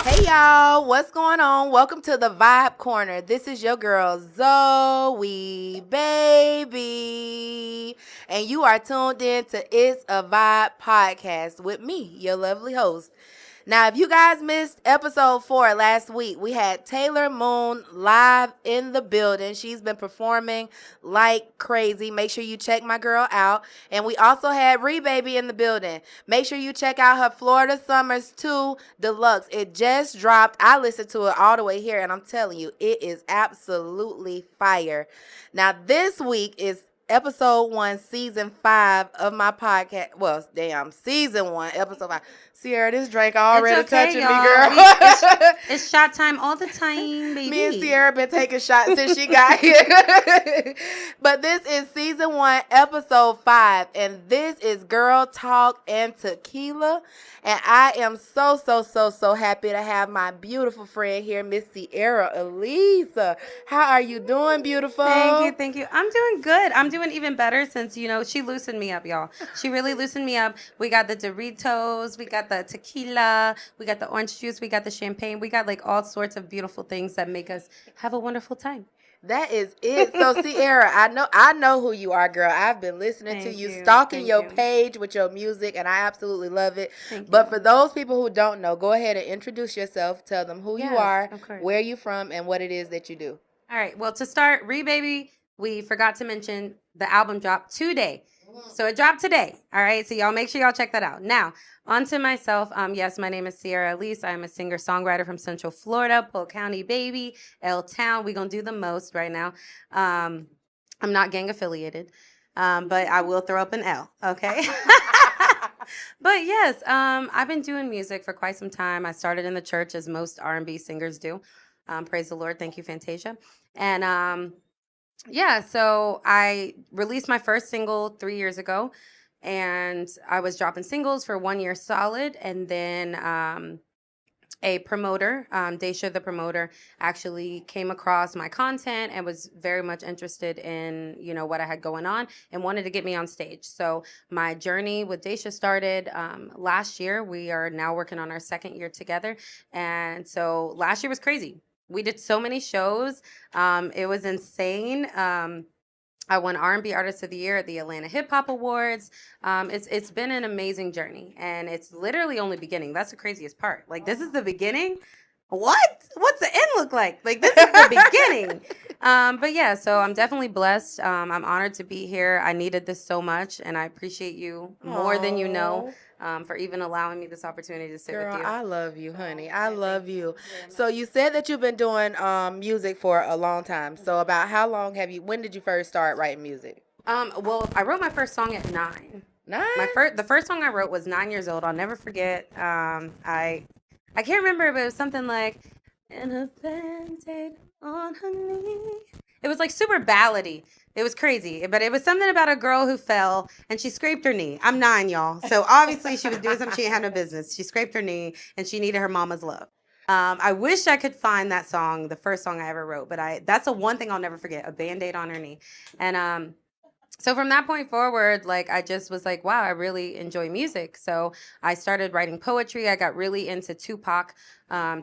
Hey y'all, what's going on? Welcome to the Vibe Corner. This is your girl Zoe, baby. And you are tuned in to It's a Vibe podcast with me, your lovely host. Now, if you guys missed episode 4 last week, we had Taylor Moon live in the building. She's been performing like crazy. Make sure you check my girl out. And we also had Ree Baby in the building. Make sure you check out her Florida Summers 2 Deluxe. It just dropped. I listened to it all the way here, and I'm telling you, it is absolutely fire. Now, this week is episode 1, season 5 of my podcast. Well, damn, season 1, episode 5. Sierra, this drink already It's okay, touching y'all. me, girl. It's shot time all the time, baby. Me and Sierra been taking shots since she got here. But this is season 1, episode 5, and this is Girl Talk and Tequila. And I am so happy to have my beautiful friend here, Miss Sierra Elisa. How are you doing, beautiful? Thank you. I'm doing good. I'm doing even better since, she loosened me up, y'all. She really loosened me up. We got the Doritos, we got the tequila, we got the orange juice, we got the champagne. We got like all sorts of beautiful things that make us have a wonderful time. That is it. So Sierra, I know who you are, girl. I've been listening to you, stalking your page with your music, and I absolutely love it. But for those people who don't know, go ahead and introduce yourself. Tell them who you are, where you from, and what it is that you do. All right. Well, to start, Ree Baby, we forgot to mention the album dropped today. So it dropped today. All right. So y'all make sure y'all check that out. Now, on to myself. Yes, my name is Sierra Elise. I'm a singer-songwriter from Central Florida, Polk County, baby, L-Town. We're going to do the most right now. I'm not gang affiliated, but I will throw up an L. Okay. But yes, I've been doing music for quite some time. I started in the church, as most R&B singers do. Praise the Lord. Thank you, Fantasia. And yeah, so I released my first single 3 years ago, and I was dropping singles for 1 year solid. And then a promoter, Daisha, the promoter, actually came across my content and was very much interested in, what I had going on and wanted to get me on stage. So my journey with Daisha started last year. We are now working on our second year together. And so last year was crazy. We did so many shows. It was insane. I won R&B Artist of the Year at the Atlanta Hip Hop Awards. It's been an amazing journey, and it's literally only beginning. That's the craziest part. Like, this is the beginning? What? What's the end look like? Like, this is the beginning. But yeah, so I'm definitely blessed. I'm honored to be here. I needed this so much, and I appreciate you more than you know. For even allowing me this opportunity to sit with you. I love you, honey. I love you. So you said that you've been doing music for a long time. So about how long when did you first start writing music? Well, I wrote my first song at 9. 9? The first song I wrote was 9 years old. I'll never forget. I can't remember, but it was something like, "And a band-aid on her knee." It was like super ballady. It was crazy, but it was something about a girl who fell and she scraped her knee. I'm 9, y'all. So obviously she was doing something she had no business. She scraped her knee and she needed her mama's love. I wish I could find that song, the first song I ever wrote, but that's the one thing I'll never forget, a Band-Aid on her knee. And so from that point forward, like, I just was like, wow, I really enjoy music. So I started writing poetry. I got really into Tupac.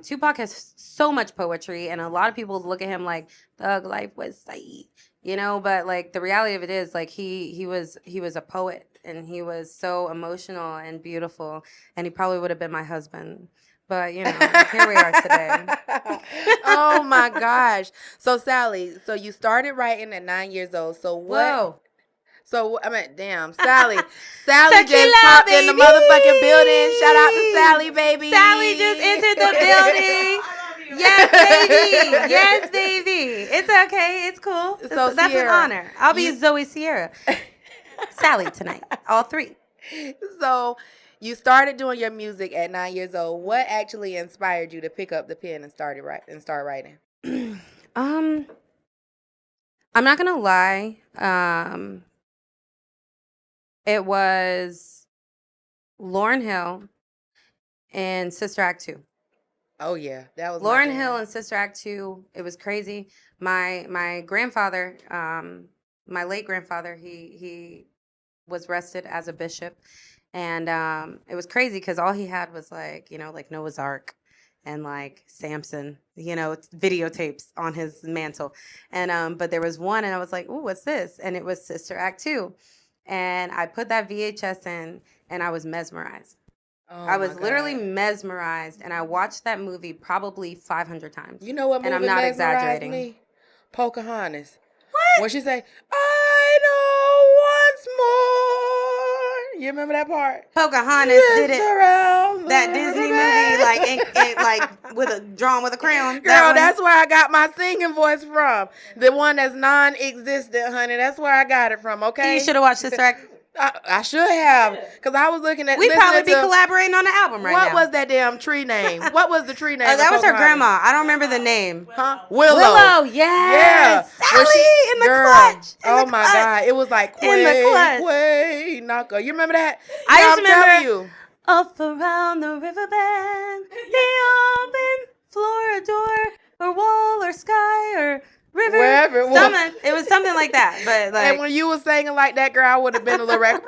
Tupac has so much poetry, and a lot of people look at him like Thug Life was Saeed, but like the reality of it is, like, he was a poet, and he was so emotional and beautiful, and he probably would have been my husband. But, here we are today. Oh, my gosh. So, Sally, so you started writing at 9 years old. So what? Whoa. So, damn, Sally. Sally just popped in the motherfucking building. Shout out to Sally, baby. Sally just entered the building. Yes, baby. Yes, baby. It's okay. It's cool. So that's Sierra, an honor. I'll be Zoe Sierra. Sally tonight. All 3. So you started doing your music at 9 years old. What actually inspired you to pick up the pen and start writing? I'm not gonna lie. It was Lauryn Hill and Sister Act 2. Oh yeah, that was Lauryn Hill and Sister Act 2. It was crazy. My grandfather, my late grandfather, he was arrested as a bishop, and it was crazy because all he had was like Noah's Ark, and like Samson, videotapes on his mantle. And but there was one, and I was like, "Ooh, what's this?" And it was Sister Act 2. And I put that VHS in, and I was mesmerized. Oh, I was my literally God. mesmerized, and I watched that movie probably 500 times. You know what movie And I'm not mesmerized exaggerating. me? Pocahontas. What? When she say, "I know once more." You remember that part? Pocahontas did Just it. around the That Disney movie, like drawn with a crayon. Girl, That one. that's where I got my singing voice from. The one that's non-existent, honey. That's where I got it from. Okay. You should have watched Sister Act. I should have, because I was looking at. We'd probably be listening to collaborating on the album right what now. was that damn tree name? What was the tree name? That of was her Pocahontas? grandma. I don't remember the name. Huh? Willow. Willow, yes. Yeah. Sally in the girl, clutch. In oh the my clutch. God. It was like In the clutch. Quay, Naka. You remember that? I Yeah, used to I'm telling remember. you. Up around the riverbed, the open floor, a door, or wall, or sky, or river. Wherever it was. It was something like that. But like, And when you were singing like that, girl, I would have been a little wreck.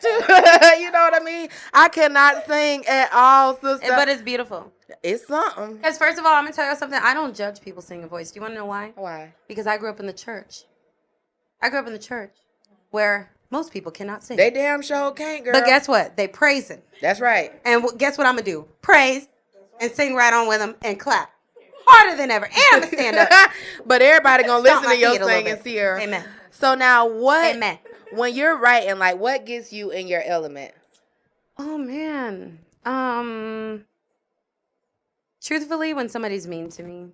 You know what I mean? I cannot sing at all, sister. but it's beautiful. It's something. Because first of all, I'm gonna tell you something. I don't judge people singing voice. Do you want to know why? Why? Because I grew up in the church. I grew up in the church where most people cannot sing. They damn sure can't, girl. But guess what? They praising. That's right. And guess what I'm gonna do? Praise and sing right on with them and clap harder than ever. And I'm gonna stand up. But everybody gonna Stomp listen my to your feet a little singing, bit. Sierra. Amen. So now, what? Amen. When you're writing, like, what gets you in your element? Oh man. Truthfully, when somebody's mean to me.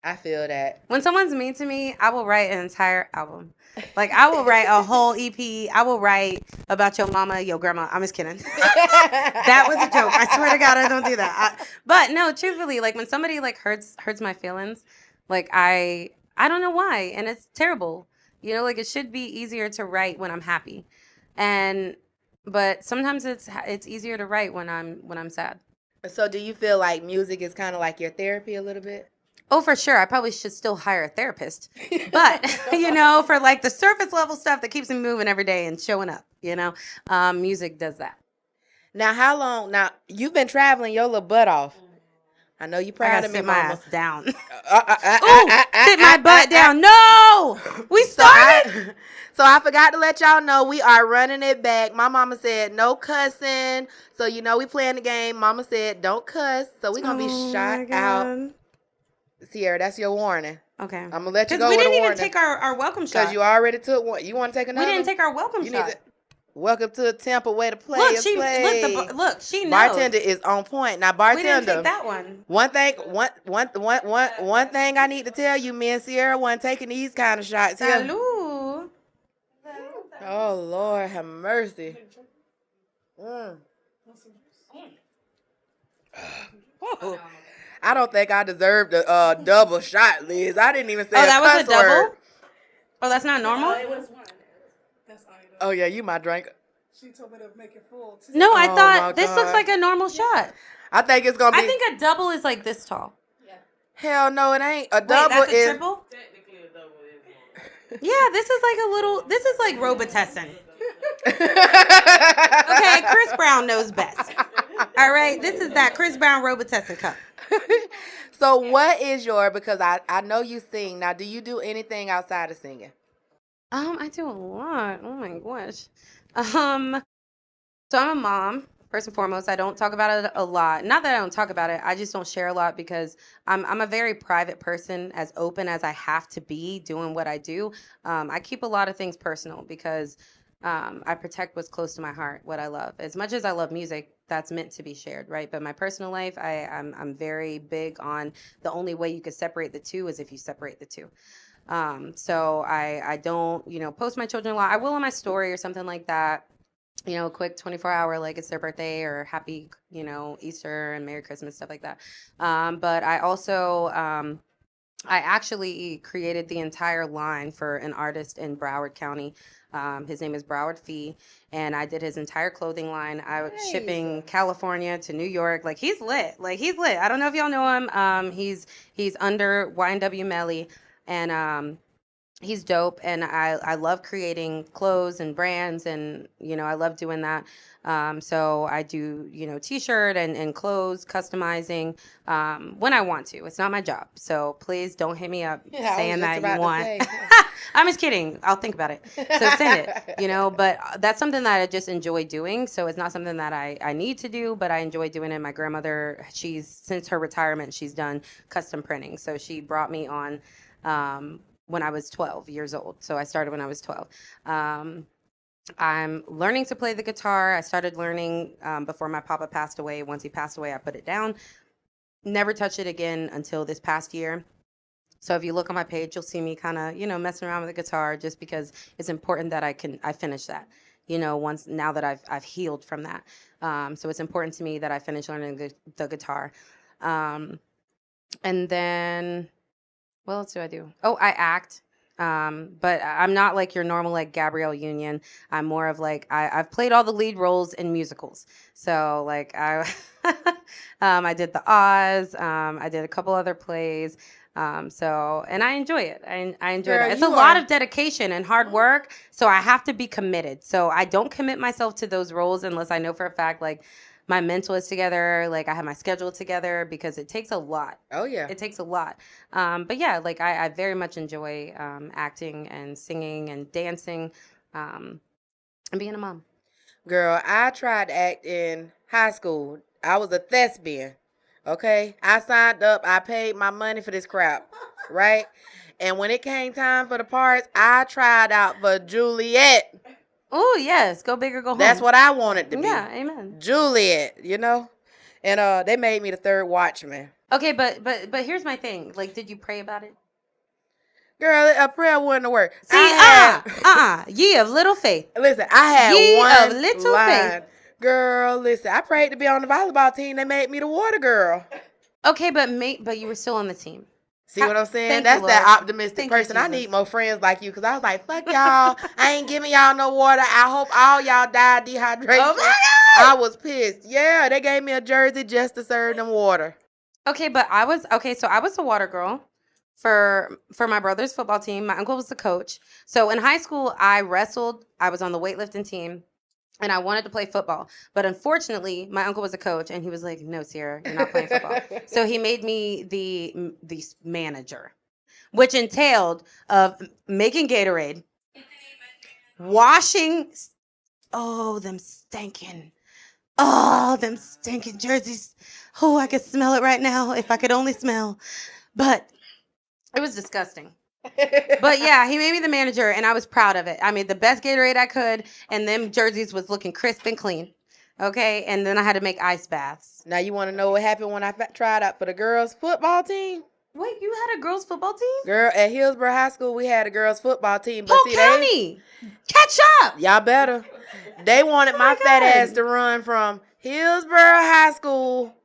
I feel that. When someone's mean to me, I will write an entire album. Like, I will write a whole EP. I will write about your mama, your grandma. I'm just kidding. That was a joke. I swear to God, I don't do that. But no, truthfully, like, when somebody like hurts my feelings, like, I don't know why, and it's terrible. Like, it should be easier to write when I'm happy, but sometimes it's easier to write when I'm sad. So do you feel like music is kind of like your therapy a little bit? Oh, for sure. I probably should still hire a therapist. But, for like the surface level stuff that keeps me moving every day and showing up, music does that. Now, how long? Now, you've been traveling your little butt off. I know you proud of me, sit my mama. ass down. Sit my butt down. No! We started? So I forgot to let y'all know we are running it back. My mama said no cussing. So, we playing the game. Mama said don't cuss. So we're going to be shot out. Sierra, that's your warning. Okay. I'm going to let you go we with a didn't warning. even take our welcome shot. Because you already took one. You want to take another? We didn't take our welcome shot. Welcome to Tampa, way to play. Look, play. Look, she knows. Bartender is on point. Now, bartender. We didn't take that one. One thing I need to tell you, me and Sierra wasn't taking these kind of shots here. Salud. Oh, Lord, have mercy. Oh, I don't think I deserved a double shot, Liz. I didn't even say that was a double? word. Oh, that's not normal? It was one. That's Ida. Oh, yeah, you my drink. She told me to make it full. No, I Oh, thought my this looks God. like a normal shot. I think it's going to be. I think a double is like this tall. Hell no, it ain't. A Wait, double that's a is. triple? Technically, a double is one. Yeah, this is like Robitussin. Okay, Chris Brown knows best. All right, this is that Chris Brown Robitussin cup. So what is because I know you sing. Now, do you do anything outside of singing? I do a lot. Oh my gosh. So I'm a mom. First and foremost, I don't talk about it a lot. Not that I don't talk about it. I just don't share a lot because I'm a very private person, as open as I have to be doing what I do. I keep a lot of things personal because I protect what's close to my heart, what I love. As much as I love music, that's meant to be shared, right? But my personal life, I'm very big on the only way you could separate the two is if you separate the two. So I don't, post my children a lot. I will on my story or something like that. A quick 24-hour, like it's their birthday or happy, Easter and Merry Christmas, stuff like that. But I also, I actually created the entire line for an artist in Broward County. His name is Broward Fee, and I did his entire clothing line. I was shipping California to New York. Like, he's lit. I don't know if y'all know him. He's under Y&W Melly, and he's dope, and I love creating clothes and brands, and I love doing that. So I do t-shirt and clothes customizing when I want to. It's not my job, so please don't hit me up Yeah, I was saying just that you about to want. say. I'm just kidding. I'll think about it. So send it, but that's something that I just enjoy doing. So it's not something that I need to do, but I enjoy doing it. My grandmother, since her retirement, she's done custom printing. So she brought me on when I was 12 years old. So I started when I was 12. I'm learning to play the guitar. I started learning before my papa passed away. Once he passed away, I put it down. Never touched it again until this past year. So if you look on my page, you'll see me kind of, messing around with the guitar, just because it's important that I finish that. Once now that I've healed from that. So it's important to me that I finish learning the guitar. And then what else do I do? Oh, I act. But I'm not like your normal like Gabrielle Union. I'm more of like I've played all the lead roles in musicals. So like I did the Oz. I did a couple other plays. And I enjoy it. I enjoy Girl, that. It's a you lot are. of dedication and hard work. So I have to be committed. So I don't commit myself to those roles unless I know for a fact like my mental is together, like I have my schedule together, because it takes a lot. Oh yeah. It takes a lot. But yeah, like I very much enjoy acting and singing and dancing and being a mom. Girl, I tried to act in high school. I was a thespian. Okay? I signed up, I paid my money for this crap. Right? And when it came time for the parts, I tried out for Juliet. Oh, yes. Go big or go home. That's what I wanted to be. Yeah, amen. Juliet, And they made me the third watchman. Okay, but here's my thing. Like, did you pray about it? Girl, a prayer wouldn't work. See, ye of little faith. Listen, I had Ye one of little line. faith. Girl, listen, I prayed to be on the volleyball team. They made me the water girl. Okay, but you were still on the team. See what I'm saying? Thank That's you, that Lord. optimistic Thank you, person. I Jesus. need more friends like you, because I was like, fuck y'all. I ain't giving y'all no water. I hope all y'all die of dehydration. Oh my God! I was pissed. Yeah, they gave me a jersey just to serve them water. Okay, but so I was a water girl for my brother's football team. My uncle was the coach. So in high school, I wrestled. I was on the weightlifting team, and I wanted to play football. But unfortunately, my uncle was a coach, and he was like, "No, Sierra, you're not playing football." So he made me the manager, which entailed of making Gatorade, washing. Oh, them stinking. Oh, them stinking jerseys. Oh, I could smell it right now if I could only smell. But it was disgusting. But yeah, he made me the manager, and I was proud of it. I made the best Gatorade I could, and them jerseys was looking crisp and clean. Okay, and then I had to make ice baths. Now you want to know what happened when I tried out for the girls' football team? Wait, you had a girls' football team? Girl, at Hillsborough High School, we had a girls' football team. But Polk County! Catch up! Y'all better. They wanted my fat ass to run from Hillsborough High School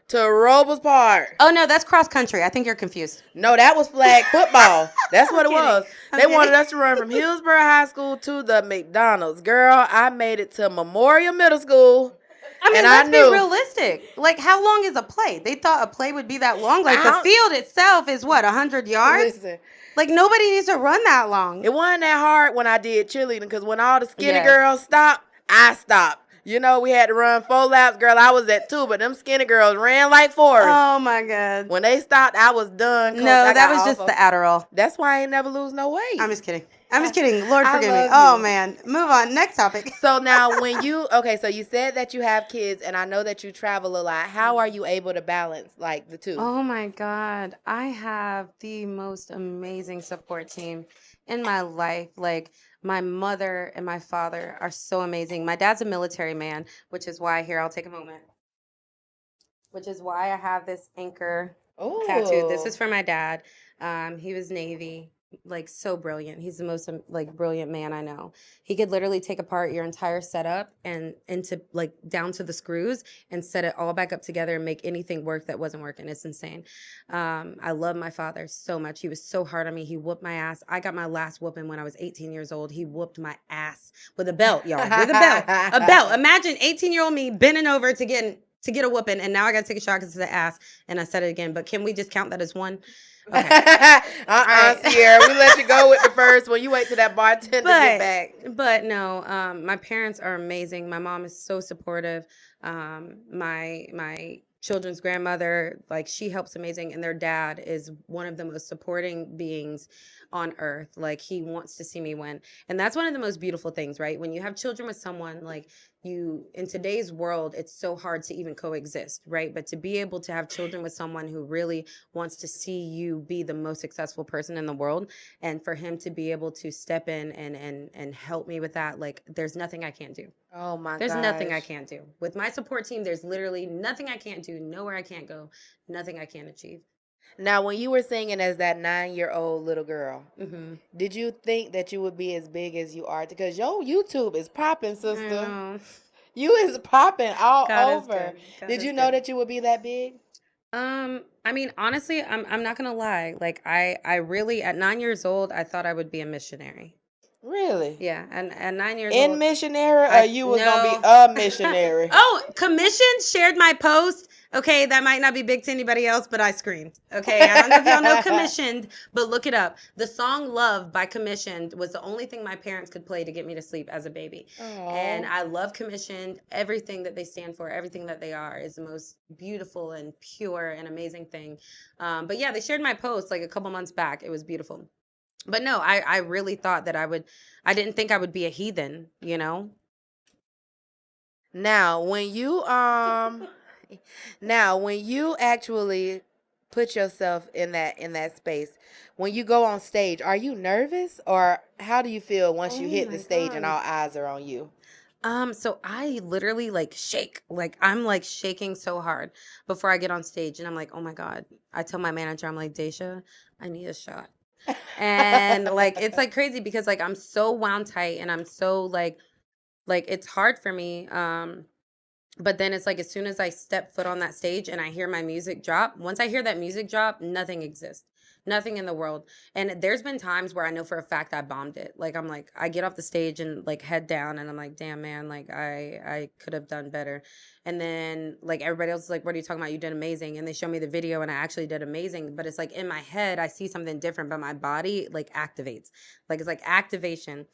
to Robles Park. Oh, no, that's cross country. I think you're confused. No, that was flag football. That's what it kidding. was. They wanted us to run from Hillsborough High School to the McDonald's. Girl, I made it to Memorial Middle School. I mean, and let's I knew. be realistic. Like, how long is a play? They thought a play would be that long. Like, the field itself is what, 100 yards? Listen, like, nobody needs to run that long. it wasn't that hard when I did cheerleading, because when all the skinny girls stopped, I stopped. We had to run 4 laps. Girl, I was at 2, but them skinny girls ran like 4. Oh, my God. When they stopped, I was done. No, that was just the Adderall. That's why I ain't never lose no weight. I'm just kidding. Lord I forgive me. love Oh, you. man. Move on. Next topic. So now so you said that you have kids, and I know that you travel a lot. How are you able to balance like the two? Oh, my God. I have the most amazing support team in my life. Like, my mother and my father are so amazing. My dad's a military man, which is why, here, I'll take a moment. Which is why I have this anchor tattoo. This is for my dad. He was Navy, like so brilliant. He's the most like brilliant man I know. He could literally take apart your entire setup and into like down to the screws and set it all back up together and make anything work that wasn't working. It's insane. I love my father so much. He was so hard on me. He whooped my ass. I got my last whooping when I was 18 years old. He whooped my ass with a belt, y'all. With a belt. A belt. Imagine 18-year-old me bending over to get to get a whooping, and now I got to take a shot because it's the ass, and I said it again. But can we just count that as one? Okay. right. Sierra, we let you go with the first one. You wait till that bartender get back. But no, my parents are amazing. My mom is so supportive. My children's grandmother, like she helps amazing, and their dad is one of the most supporting beings on earth. Like he wants to see me win, and that's one of the most beautiful things, right? When you have children with someone like you in today's world, it's so hard to even coexist, right? But to be able to have children with someone who really wants to see you be the most successful person in the world, and for him to be able to step in and help me with that, like there's nothing I can't do. Oh my god. There's nothing I can't do. With my support team, there's literally nothing I can't do, nowhere I can't go, nothing I can't achieve. Now, when you were singing as that 9-year-old little girl, did you think that you would be as big as you are? Because your YouTube is popping, sister. You is popping all God over. Did you know that you would be that big? I mean, honestly, I'm not gonna lie. Like I really at 9 years old, I thought I would be a missionary. Really? Yeah, and at 9 years In old, missionary, or you was gonna be a missionary? Oh, Commission shared my post. Okay, that might not be big to anybody else, but I screamed. Okay, I don't know if y'all know Commissioned, but look it up. The song "Love" by Commissioned was the only thing my parents could play to get me to sleep as a baby. Aww. And I love Commissioned. Everything that they stand for, everything that they are, is the most beautiful and pure and amazing thing. But yeah, they shared my post like a couple months back. It was beautiful. But no, I really thought that I didn't think I would be a heathen, you know? Now, when you actually put yourself in that space, when you go on stage, are you nervous, or how do you feel once you hit the stage and all eyes are on you? So I literally like shake. Like I'm like shaking so hard before I get on stage, and I'm like, oh my God. I tell my manager, I'm like, Daisha, I need a shot. And like it's like crazy because like I'm so wound tight and I'm so like it's hard for me. But then it's like as soon as I step foot on that stage and I hear my music drop, once I hear that music drop, nothing exists. Nothing in the world. And there's been times where I know for a fact I bombed it. Like I'm like I get off the stage and like head down and I'm like, damn man, like I could have done better. And then like everybody else is like, what are you talking about? You did amazing. And they show me the video and I actually did amazing. But it's like in my head I see something different, but my body like activates. Like it's like activation.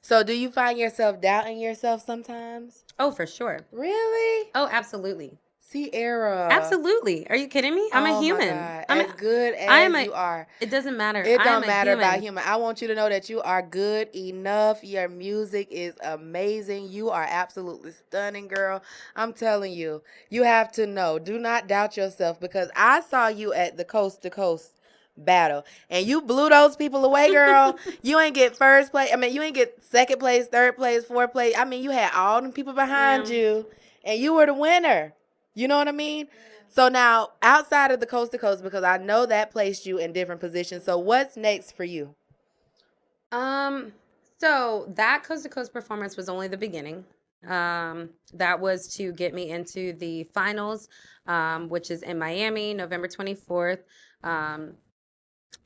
So do you find yourself doubting yourself sometimes? Oh, for sure. Really? Oh, absolutely. Sierra. Absolutely. Are you kidding me? I'm a human. My God. I'm as good as you are. It doesn't matter. It don't matter about human. I want you to know that you are good enough. Your music is amazing. You are absolutely stunning, girl. I'm telling you. You have to know. Do not doubt yourself, because I saw you at the Coast to Coast battle and you blew those people away, girl. You ain't get first place. I mean, you ain't get second place, third place, fourth place. I mean, you had all them people behind you and you were the winner. You know what I mean? So now, outside of the Coast to Coast, because I know that placed you in different positions. So what's next for you? So that Coast to Coast performance was only the beginning. That was to get me into the finals, which is in Miami, November 24th.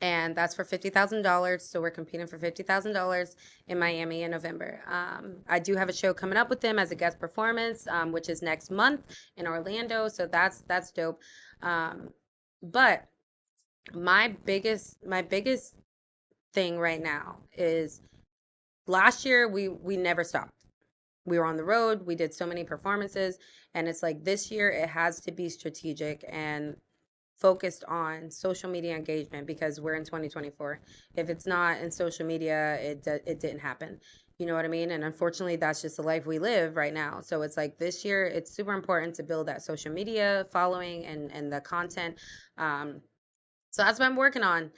And that's for $50,000. So we're competing for $50,000 in Miami in November. I do have a show coming up with them as a guest performance, which is next month in Orlando. So that's dope. But my biggest thing right now is last year we never stopped. We were on the road. We did so many performances, and it's like this year it has to be strategic and focused on social media engagement, because we're in 2024. If it's not in social media, it didn't happen. You know what I mean? And unfortunately, that's just the life we live right now. So it's like this year, it's super important to build that social media following and the content. So that's what I'm working on.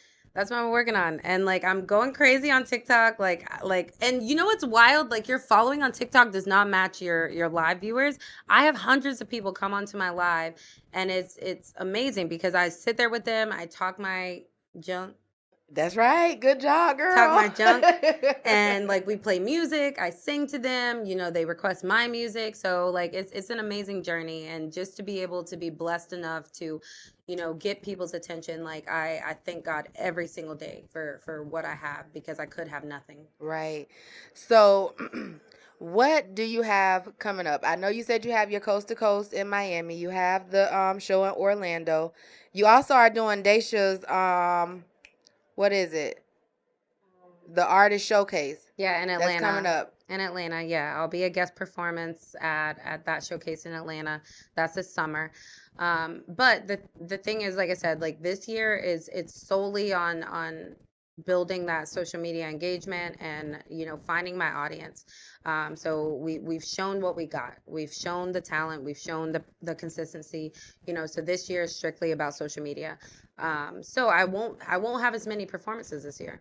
And like I'm going crazy on TikTok. And you know what's wild? Like your following on TikTok does not match your live viewers. I have hundreds of people come onto my live, and it's amazing because I sit there with them, I talk my junk. That's right. Good job, girl. Talk my junk. And like we play music, I sing to them, they request my music. So like it's an amazing journey, and just to be able to be blessed enough to get people's attention. Like I thank God every single day for what I have, because I could have nothing. Right. So What do you have coming up? I know you said you have your Coast to Coast in Miami. You have the show in Orlando. You also are doing Daisha's what is it? The artist showcase. Yeah, in That's Atlanta. coming up. In Atlanta, yeah. I'll be a guest performance at that showcase in Atlanta. That's this summer. But the thing is, like I said, like this year it's solely on building that social media engagement and finding my audience. So we've shown what we got. We've shown the talent. We've shown the consistency. So this year is strictly about social media. So I won't have as many performances this year.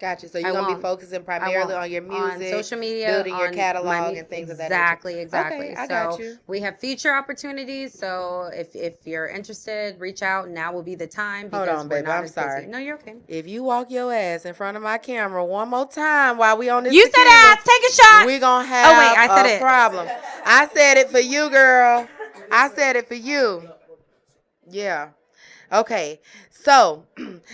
Gotcha. So I you're gonna be won't. focusing I primarily won't. on your On music, social media, building your on catalog and things of that nature. exactly. Okay, I So got you. we have feature opportunities. So if you're interested, reach out. Now will be the time Hold because on, we're baby. not I'm as busy. sorry. No, you're okay. If you walk your ass in front of my camera one more time while we on this You said tequila, ass. Take a shot. we gonna Oh wait, have I said a it. problem. I said it for you, girl. I said it for you. Yeah. Okay. So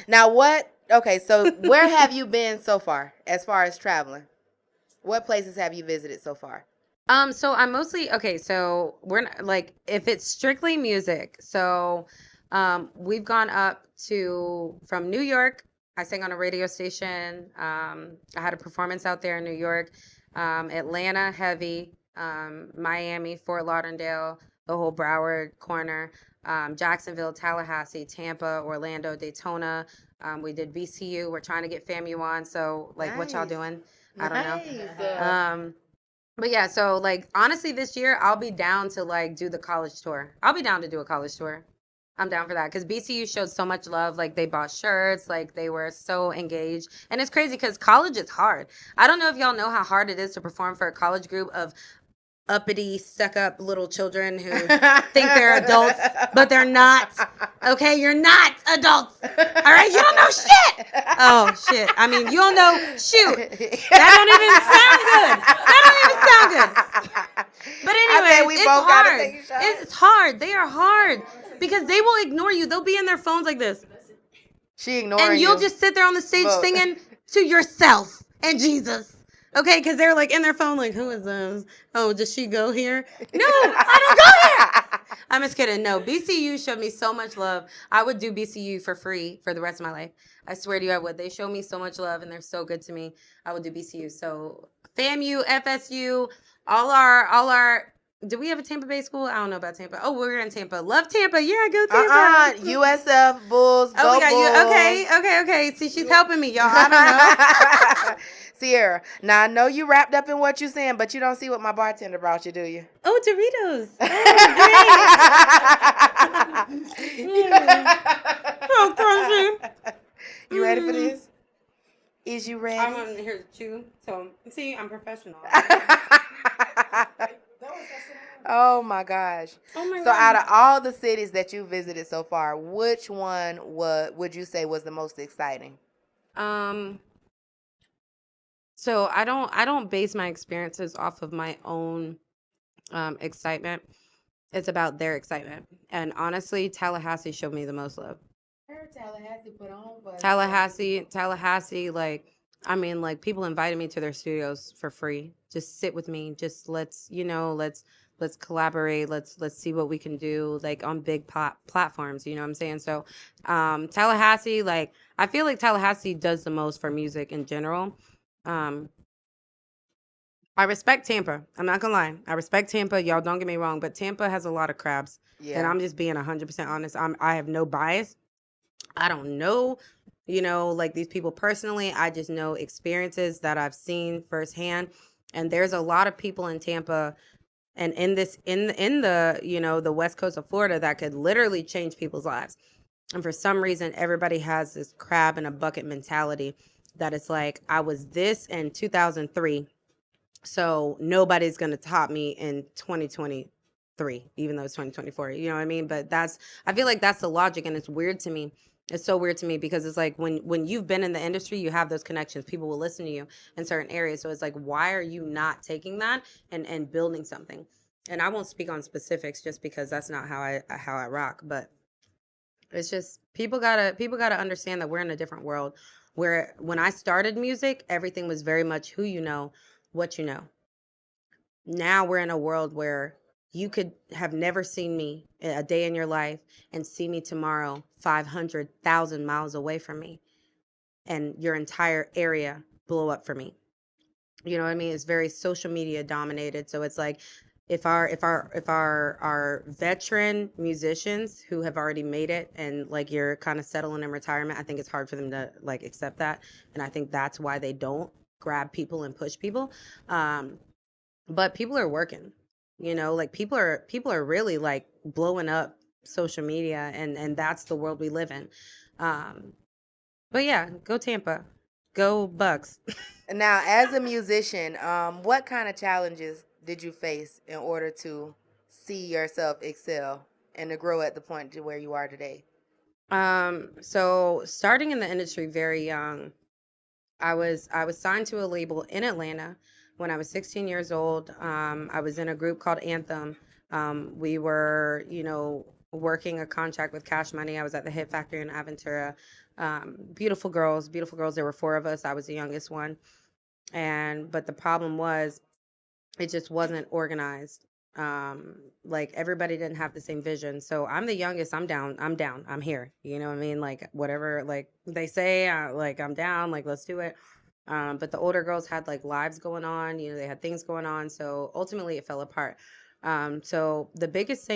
now what? Okay. So where have you been so far as traveling? What places have you visited so far? So I'm mostly okay. So we're not, like, if it's strictly music. So, we've gone up to from New York. I sang on a radio station. I had a performance out there in New York, Atlanta, heavy, Miami, Fort Lauderdale, the whole Broward corner, Jacksonville, Tallahassee, Tampa, Orlando, Daytona. We did VCU. We're trying to get FAMU on. So, like, what y'all Nice. doing? I don't know. Nice. But yeah, so like honestly, this year I'll be down to like do the college tour. I'll be down to do a college tour. I'm down for that because BCU showed so much love. Like they bought shirts, like they were so engaged, and it's crazy because college is hard. I don't know if y'all know how hard it is to perform for a college group of uppity, stuck-up little children who think they're adults, but they're not. Okay, you're not adults. All right, you don't know shit. Oh shit. I mean, you don't know. Shoot, that don't even sound good. That don't even sound good. But I anyway, we it's both gotta hard. take a shot. It's hard. They are hard because they will ignore you. They'll be in their phones like this, She ignoring and you'll you. just sit there on the stage Look. singing to yourself and Jesus. Okay, because they're like in their phone, like, who is this? Oh, does she go here? No, I don't go here. I'm just kidding. No, BCU showed me so much love. I would do BCU for free for the rest of my life. I swear to you, I would. They show me so much love and they're so good to me. I would do BCU. So FAMU, FSU, all our. Do we have a Tampa Bay school? I don't know about Tampa. Oh, we're in Tampa. Love Tampa. Yeah, go Tampa. USF Bulls. Oh, Go we got Bulls. you. Okay. See, she's helping me, y'all. I don't know. Sierra, now I know you wrapped up in what you saying, but you don't see what my bartender brought you, do you? Oh, Doritos. Oh, crunchy. You ready for this? Is you ready? I'm on here too. So, see, I'm professional. Oh my gosh. Oh my So God. out of all the cities that you visited so far, which one would you say was the most exciting? So I don't base my experiences off of my own excitement. It's about their excitement. And honestly, Tallahassee showed me the most love. Tallahassee put on, but Tallahassee, like, I mean, like, people invited me to their studios for free. Just sit with me. Just let's collaborate. Let's see what we can do, like, on big platforms. You know what I'm saying? So, Tallahassee, like, I feel like Tallahassee does the most for music in general. I respect Tampa. I'm not gonna lie. I respect Tampa. Y'all don't get me wrong, but Tampa has a lot of crabs. yeah. And I'm just being 100% honest. I have no bias. I don't know, like these people personally. I just know experiences that I've seen firsthand. And there's a lot of people in Tampa and in the the West Coast of Florida that could literally change people's lives. And for some reason, everybody has this crab in a bucket mentality that it's like, I was this in 2003, so nobody's going to top me in 2023, even though it's 2024. You know what I mean? But I feel like that's the logic, and it's weird to me. It's so weird to me because it's like when you've been in the industry, you have those connections. People will listen to you in certain areas. So it's like, why are you not taking that and building something? And I won't speak on specifics just because that's not how I rock. But it's just people gotta understand that we're in a different world. Where when I started music, everything was very much who you know, what you know. Now we're in a world where you could have never seen me a day in your life and see me tomorrow 500,000 miles away from me, and your entire area blow up for me. You know what I mean? It's very social media dominated. So it's like if our veteran musicians who have already made it and like you're kind of settling in retirement, I think it's hard for them to like accept that. And I think that's why they don't grab people and push people. But people are working, like people are really like blowing up social media, and that's the world we live in. Um, but yeah, go Tampa, go Bucks. Now, as a musician, what kind of challenges did you face in order to see yourself excel and to grow at the point to where you are today? So starting in the industry very young, I was signed to a label in Atlanta when I was 16 years old. I was in a group called Anthem. We were, working a contract with Cash Money. I was at the Hit Factory in Aventura. Beautiful girls, beautiful girls. There were four of us. I was the youngest one. But the problem was it just wasn't organized. Like everybody didn't have the same vision. So I'm the youngest. I'm down. I'm here. You know what I mean? Like whatever like they say, like I'm down, like let's do it. But the older girls had like lives going on, they had things going on. So ultimately it fell apart. So the biggest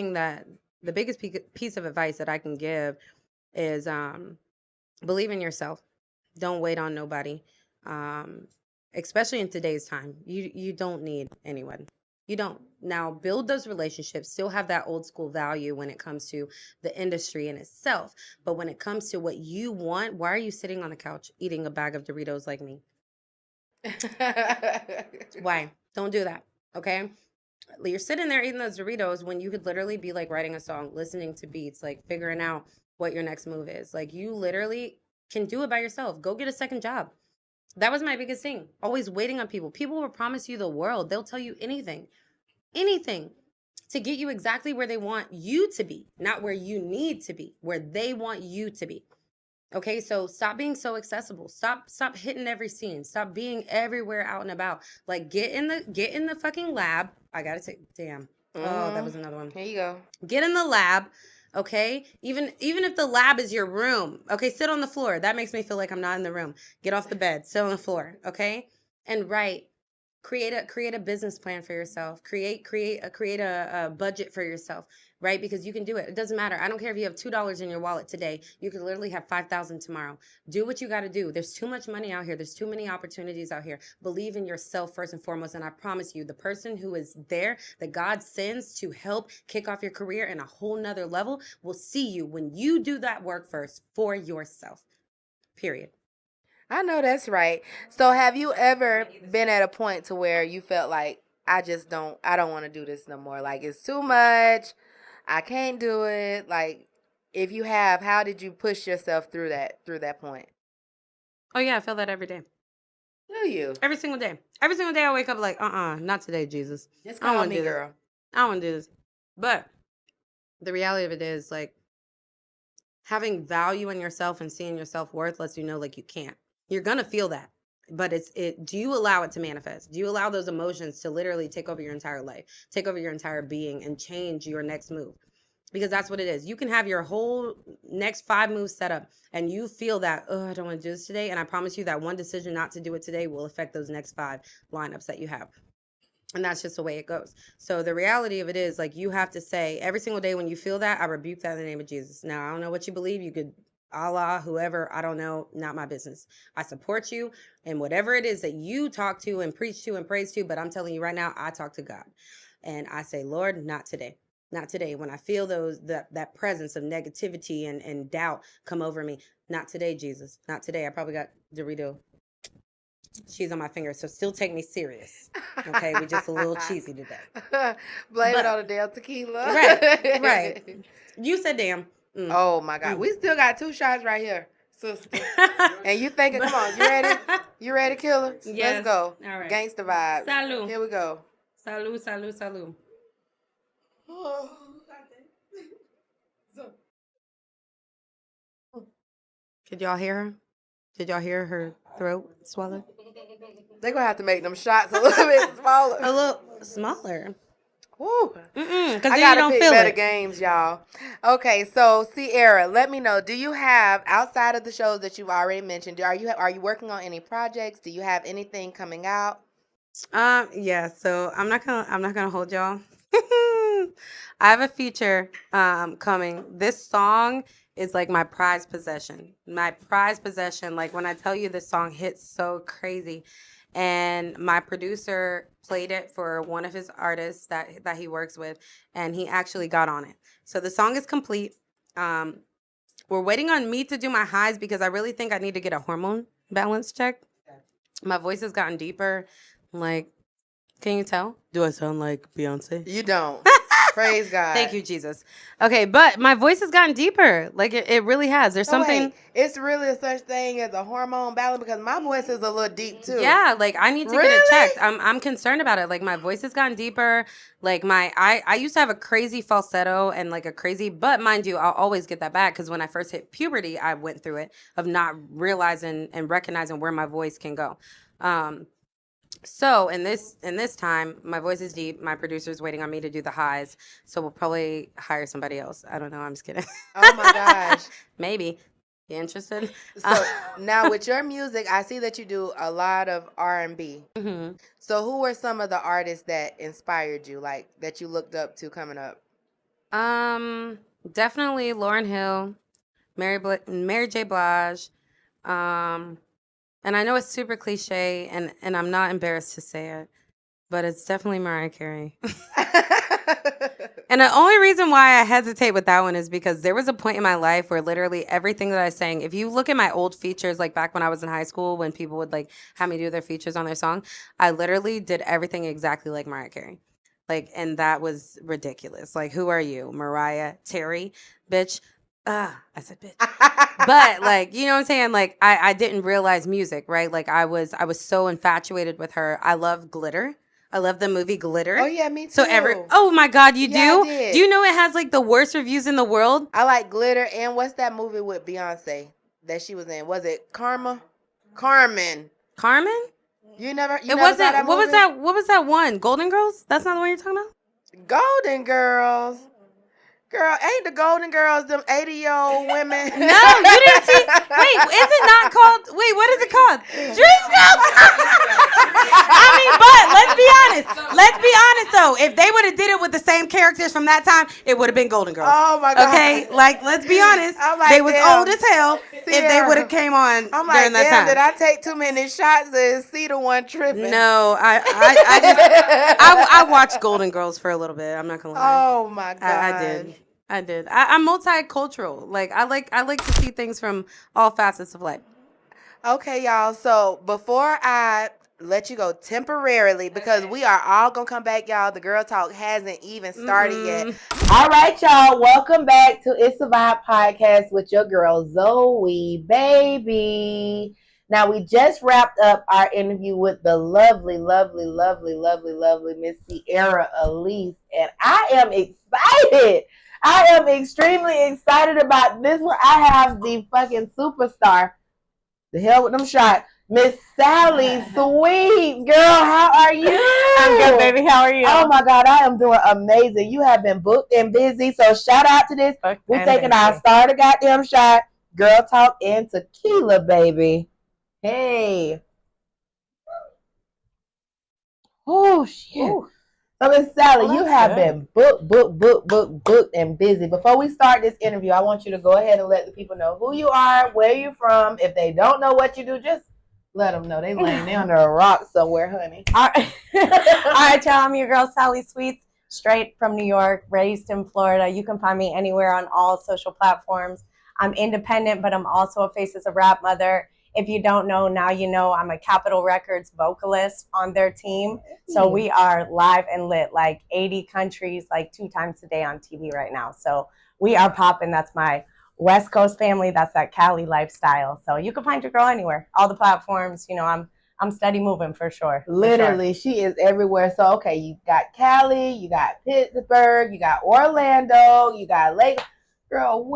piece of advice that I can give is believe in yourself. Don't wait on nobody. Um, Especially in today's time. You don't need anyone. You don't. Now build those relationships, still have that old school value when it comes to the industry in itself. But when it comes to what you want, why are you sitting on the couch eating a bag of Doritos like me? Why? Don't do that. Okay? You're sitting there eating those Doritos when you could literally be like writing a song, listening to beats, like figuring out what your next move is. Like you literally can do it by yourself. Go get a second job. That was my biggest thing. Always waiting on people. People will promise you the world. They'll tell you anything to get you exactly where they want you to be, not where you need to be, where they want you to be. Okay, so stop being so accessible. Stop hitting every scene. Stop being everywhere out and about. Like get in the fucking lab. I gotta take damn. Oh, that was another one. Here you go. Get in the lab. Okay, even if the lab is your room. Okay, sit on the floor. That makes me feel like I'm not in the room. Get off the bed. Sit on the floor. Okay, and write. Create a business plan for yourself. Create a budget for yourself, right? Because you can do it. It doesn't matter. I don't care if you have $2 in your wallet today. You could literally have 5,000 tomorrow. Do what you got to do. There's too much money out here. There's too many opportunities out here. Believe in yourself first and foremost. And I promise you, the person who is there that God sends to help kick off your career in a whole nother level will see you when you do that work first for yourself. Period. I know that's right. So have you ever been at a point to where you felt like I don't want to do this no more. Like it's too much. I can't do it. Like if you have, how did you push yourself through that point? Oh yeah, I feel that every day. Do you? Every single day. Every single day I wake up like, not today, Jesus. Just I don't call want me, to do this. girl. I don't want to do this. But the reality of it is like having value in yourself and seeing your self-worth lets you know like you can't. You're gonna feel that. But do you allow it to manifest? Do you allow those emotions to literally take over your entire life, take over your entire being, and change your next move? Because that's what it is. You can have your whole next 5 moves set up and you feel that, oh, I don't want to do this today. And I promise you that one decision not to do it today will affect those next 5 lineups that you have. And that's just the way it goes. So the reality of it is like you have to say every single day when you feel that, I rebuke that in the name of Jesus. Now, I don't know what you believe. You could Allah, whoever, I don't know, not my business. I support you and whatever it is that you talk to and preach to and praise to, but I'm telling you right now, I talk to God. And I say, Lord, not today. Not today. When I feel that presence of negativity and doubt come over me, not today, Jesus. Not today. I probably got Dorito cheese on my finger, so still take me serious. Okay, we just a little cheesy today. Blame it But- on the damn tequila. Right. You said damn. Oh my God. We still got 2 shots right here, sister. And you thinking, come on, you ready? You ready, killer? Yes. Let's go. All right. Gangsta vibes. Salud. Here we go. Salud. Could y'all hear her? Did y'all hear her throat swelling? They're going to have to make them shots a little bit smaller. A little smaller. Woo. Because I then you gotta don't pick feel better it. games, y'all. Okay, so Sierra, let me know. Do you have outside of the shows that you've already mentioned? Are you working on any projects? Do you have anything coming out? Yeah. So I'm not gonna hold y'all. I have a feature coming. This song is like my prized possession. My prized possession. Like when I tell you this song hits so crazy, and my producer played it for one of his artists that he works with, and he actually got on it. So the song is complete. Um, we're waiting on me to do my highs because I really think I need to get a hormone balance check. My voice has gotten deeper. Like, can you tell? Do I sound like Beyonce? You don't. Praise God. Thank you, Jesus. Okay, but my voice has gotten deeper. Like it really has. There's So something. wait, it's really a such thing as a hormone balance because my voice is a little deep too. Yeah, like I need to get it checked. I'm concerned about it. Like my voice has gotten deeper. Like I used to have a crazy falsetto and like a crazy, but mind you, I'll always get that back because when I first hit puberty, I went through it of not realizing and recognizing where my voice can go. So in this time, my voice is deep. My producer's waiting on me to do the highs, so we'll probably hire somebody else. I don't know. I'm just kidding. Oh my gosh. Maybe. You interested? So now with your music, I see that you do a lot of R&B. Mhm. So who were some of the artists that inspired you, like that you looked up to coming up? Definitely Lauren Hill, Mary J. Blige, um, and I know it's super cliche, and I'm not embarrassed to say it, but it's definitely Mariah Carey. And the only reason why I hesitate with that one is because there was a point in my life where literally everything that I sang, if you look at my old features, like back when I was in high school, when people would like have me do their features on their song, I literally did everything exactly like Mariah Carey. Like, and that was ridiculous. Like, who are you? Mariah Terry, bitch. I said bitch. But like, you know what I'm saying? Like I didn't realize music, right? Like I was so infatuated with her. I love Glitter. I love the movie Glitter. Oh yeah, me too. So oh my God, you Yeah, I do? did. Do you know it has like the worst reviews in the world? I like Glitter, and what's that movie with Beyonce that she was in? Was it Karma? Carmen. Carmen? You never It saw that wasn't. What was movie? that? What was that one? Golden Girls? That's not the one you're talking about? Golden Girls. Girl, ain't the Golden Girls them 80-year-old women? No, you didn't see. Wait, is it not called? Wait, what is it called? Dreamgirls. I mean, but let's be honest. Let's be honest though. If they would have did it with the same characters from that time, it would have been Golden Girls. Oh my God. Okay, like let's be honest. I'm like, They was damn. old as hell if they would have came on I'm during like, that damn, time. did I take too many shots to see the one tripping? No, I watched Golden Girls for a little bit. I'm not gonna lie. Oh my God. I did. I'm multicultural. Like I like to see things from all facets of life. Okay, y'all. So before I let you go temporarily, because we are all gonna come back, y'all. The girl talk hasn't even started yet. All right, y'all. Welcome back to It's a Vibe podcast with your girl Zoe, baby. Now we just wrapped up our interview with the lovely, lovely, lovely, lovely, lovely Miss Sierra Elise, and I am excited. I am extremely excited about this one. I have the fucking superstar. The hell with them shots. Miss Sally Sweet. Girl, how are you? I'm good, baby. How are you? Oh my God, I am doing amazing. You have been booked and busy. So shout out to this. We're taking our starter goddamn shot. Girl talk and tequila, baby. Hey. Oh shit. Ooh. So Miss Sally, Oh, you that's have good. been booked and busy. Before we start this interview, I want you to go ahead and let the people know who you are, where you're from. If they don't know what you do, just let them know. They laying there under a rock somewhere, honey. All right, y'all. I'm your girl, Sally Sweets, straight from New York, raised in Florida. You can find me anywhere on all social platforms. I'm independent, but I'm also a Faces of Rap mother. If you don't know, now you know. I'm a Capitol Records vocalist on their team. So we are live and lit, like 80 countries, like 2 times a day on TV right now. So we are popping. That's my West Coast family. That's that Cali lifestyle. So you can find your girl anywhere, all the platforms. You know, I'm steady moving for sure. Literally, she is everywhere. So, okay, you got Cali, you got Pittsburgh, you got Orlando, you got Lake. Girl,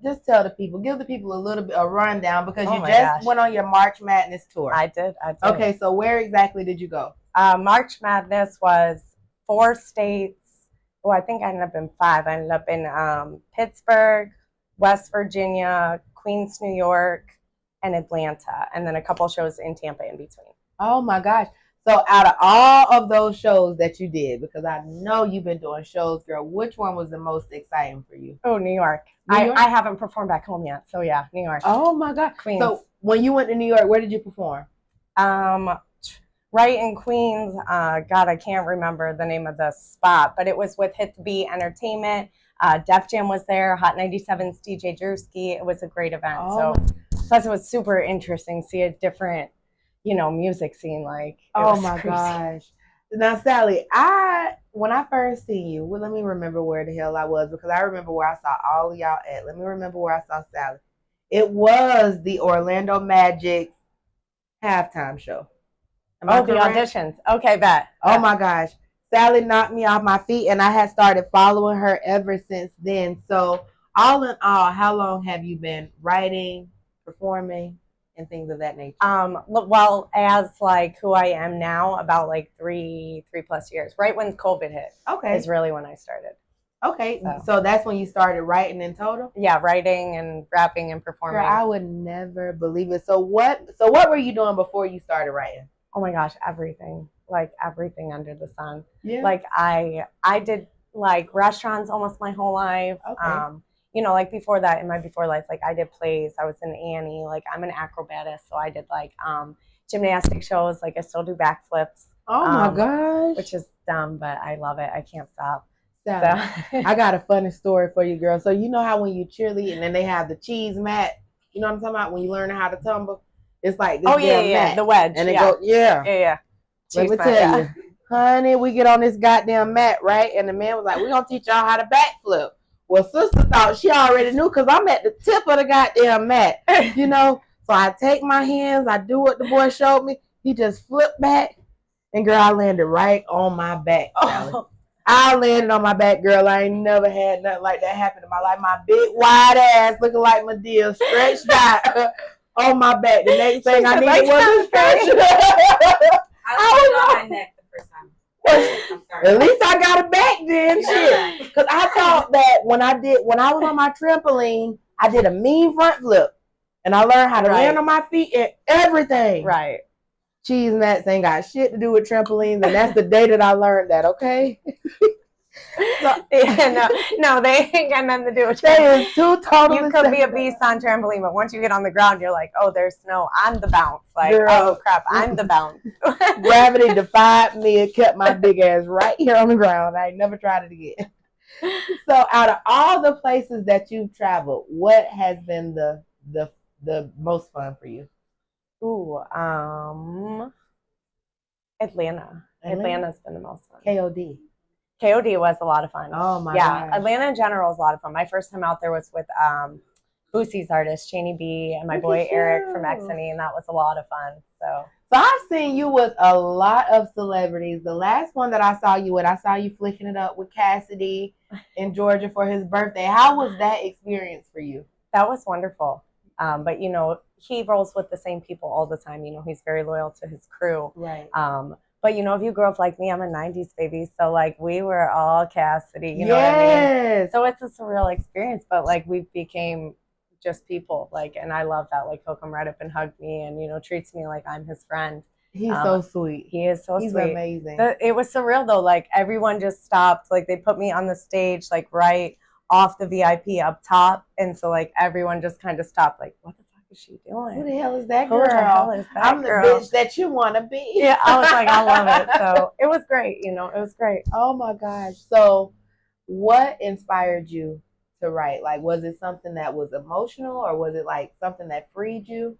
just tell the people, give the people a little bit a rundown because Oh you my just gosh. went on your March Madness tour. I did. Okay, so where exactly did you go? March Madness was 4 states. Well, I think I ended up in 5. I ended up in Pittsburgh, West Virginia, Queens, New York, and Atlanta, and then a couple shows in Tampa in between. Oh my gosh. So out of all of those shows that you did, because I know you've been doing shows, girl, which one was the most exciting for you? Oh, New York. New York? I haven't performed back home yet, so yeah, New York. Oh my God. Queens. So when you went to New York, where did you perform? Right in Queens. God, I can't remember the name of the spot, but it was with Hit the Beat Entertainment. Def Jam was there, Hot 97's DJ Drewski. It was a great event. Oh. So plus it was super interesting to see a different, music scene. Like, Oh my crazy. gosh. Now, Sally, when I first seen you, well, let me remember where the hell I was because I remember where I saw all of y'all at. Let me remember where I saw Sally. It was the Orlando Magic halftime show. Oh, the auditions. Okay, bet. Oh my gosh. Sally knocked me off my feet and I had started following her ever since then. So all in all, how long have you been writing, performing, and things of that nature? Well, as like who I am now, about like 3+ years. Right when COVID hit. Okay. Is really when I started. Okay. So that's when you started writing in total? Yeah, writing and rapping and performing. Girl, I would never believe it. So what were you doing before you started writing? Oh my gosh, everything. Like everything under the sun. Yeah. Like I did like restaurants almost my whole life. Okay. Like before that, in my before life, like I did plays. I was in Annie. Like I'm an acrobatist, so I did like gymnastic shows. Like I still do backflips. Oh my gosh. Which is dumb, but I love it. I can't stop. So, I got a funny story for you, girl. So you know how when you cheerlead and then they have the cheese mat, you know what I'm talking about? When you learn how to tumble, it's like this mat. The wedge. And it goes, yeah. Let me tell you, honey, we get on this goddamn mat, right? And the man was like, we're going to teach y'all how to backflip. Well, sister thought she already knew because I'm at the tip of the goddamn mat, So I take my hands, I do what the boy showed me. He just flipped back. And girl, I landed right on my back, Sally. I landed on my back, girl. I ain't never had nothing like that happen in my life. My big, wide ass looking like Madea stretched out on my back. The next thing I needed was a stretcher. I was on my neck the first time. I'm sorry. At least I got it back then, shit. Because I thought that when I was on my trampoline, I did a mean front flip. And I learned how to land on my feet and everything. Right. Cheese mats ain't got shit to do with trampolines, and that's the day that I learned that, okay? No, they ain't got nothing to do with They is two totally You could be a beast on trampoline, but once you get on the ground, you're like, oh, there's snow. I'm the bounce. Like, Girl. Oh, crap, I'm the bounce. Gravity defied me and kept my big ass right here on the ground. I ain't never tried it again. So out of all the places that you've traveled, what has been the most fun for you? Ooh, Atlanta. Atlanta's been the most fun. KOD. KOD was a lot of fun. Oh my gosh. gosh. Atlanta in general is a lot of fun. My first time out there was with Boosie's artist, Cheney B, and my boy Eric from XNE, and that was a lot of fun. So I've seen you with a lot of celebrities. The last one that I saw you with, I saw you flicking it up with Cassidy in Georgia for his birthday. How was that experience for you? That was wonderful. But he rolls with the same people all the time. He's very loyal to his crew. Right. But if you grew up like me, I'm a 90s baby. So like we were all Cassidy, you know what Yes. I mean? So it's a surreal experience, but like we became just people. Like, and I love that. Like he'll come right up and hug me and, treats me like I'm his friend. He's so sweet. He is so He's sweet. He's amazing. It was surreal though. Like everyone just stopped. Like they put me on the stage, like right off the VIP up top. And so like everyone just kind of stopped. Like, what the fuck is she doing? Who the hell is that Who girl? the hell is that I'm girl? the bitch that you want to be. Yeah, I was like, I love it. So it was great. It was great. Oh my gosh. So what inspired you to write? Like, was it something that was emotional or was it like something that freed you?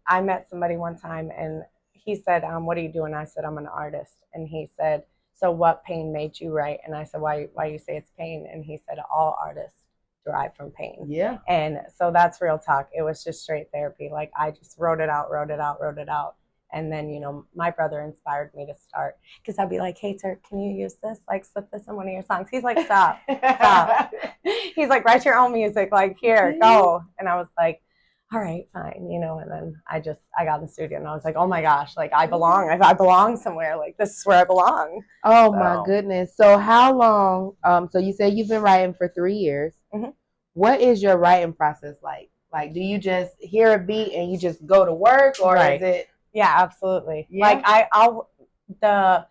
I met somebody one time and he said, what are you doing? I said, I'm an artist. And he said, so what pain made you write? And I said, why you say it's pain? And he said, all artists derive from pain. Yeah. And so that's real talk. It was just straight therapy. Like I just wrote it out. And then, my brother inspired me to start because I'd be like, hey, Turk, can you use this? Like, slip this in one of your songs. He's like, stop. He's like, write your own music. Like, here, go. And I was like, all right, fine. And then I got in the studio and I was like, oh my gosh, like I belong. I belong somewhere. Like, this is where I belong. Oh my goodness. So how long, so you said you've been writing for 3 years. Mm-hmm. What is your writing process like? Like, do you just hear a beat and you just go to work, or is it? Yeah, absolutely. Yeah. Like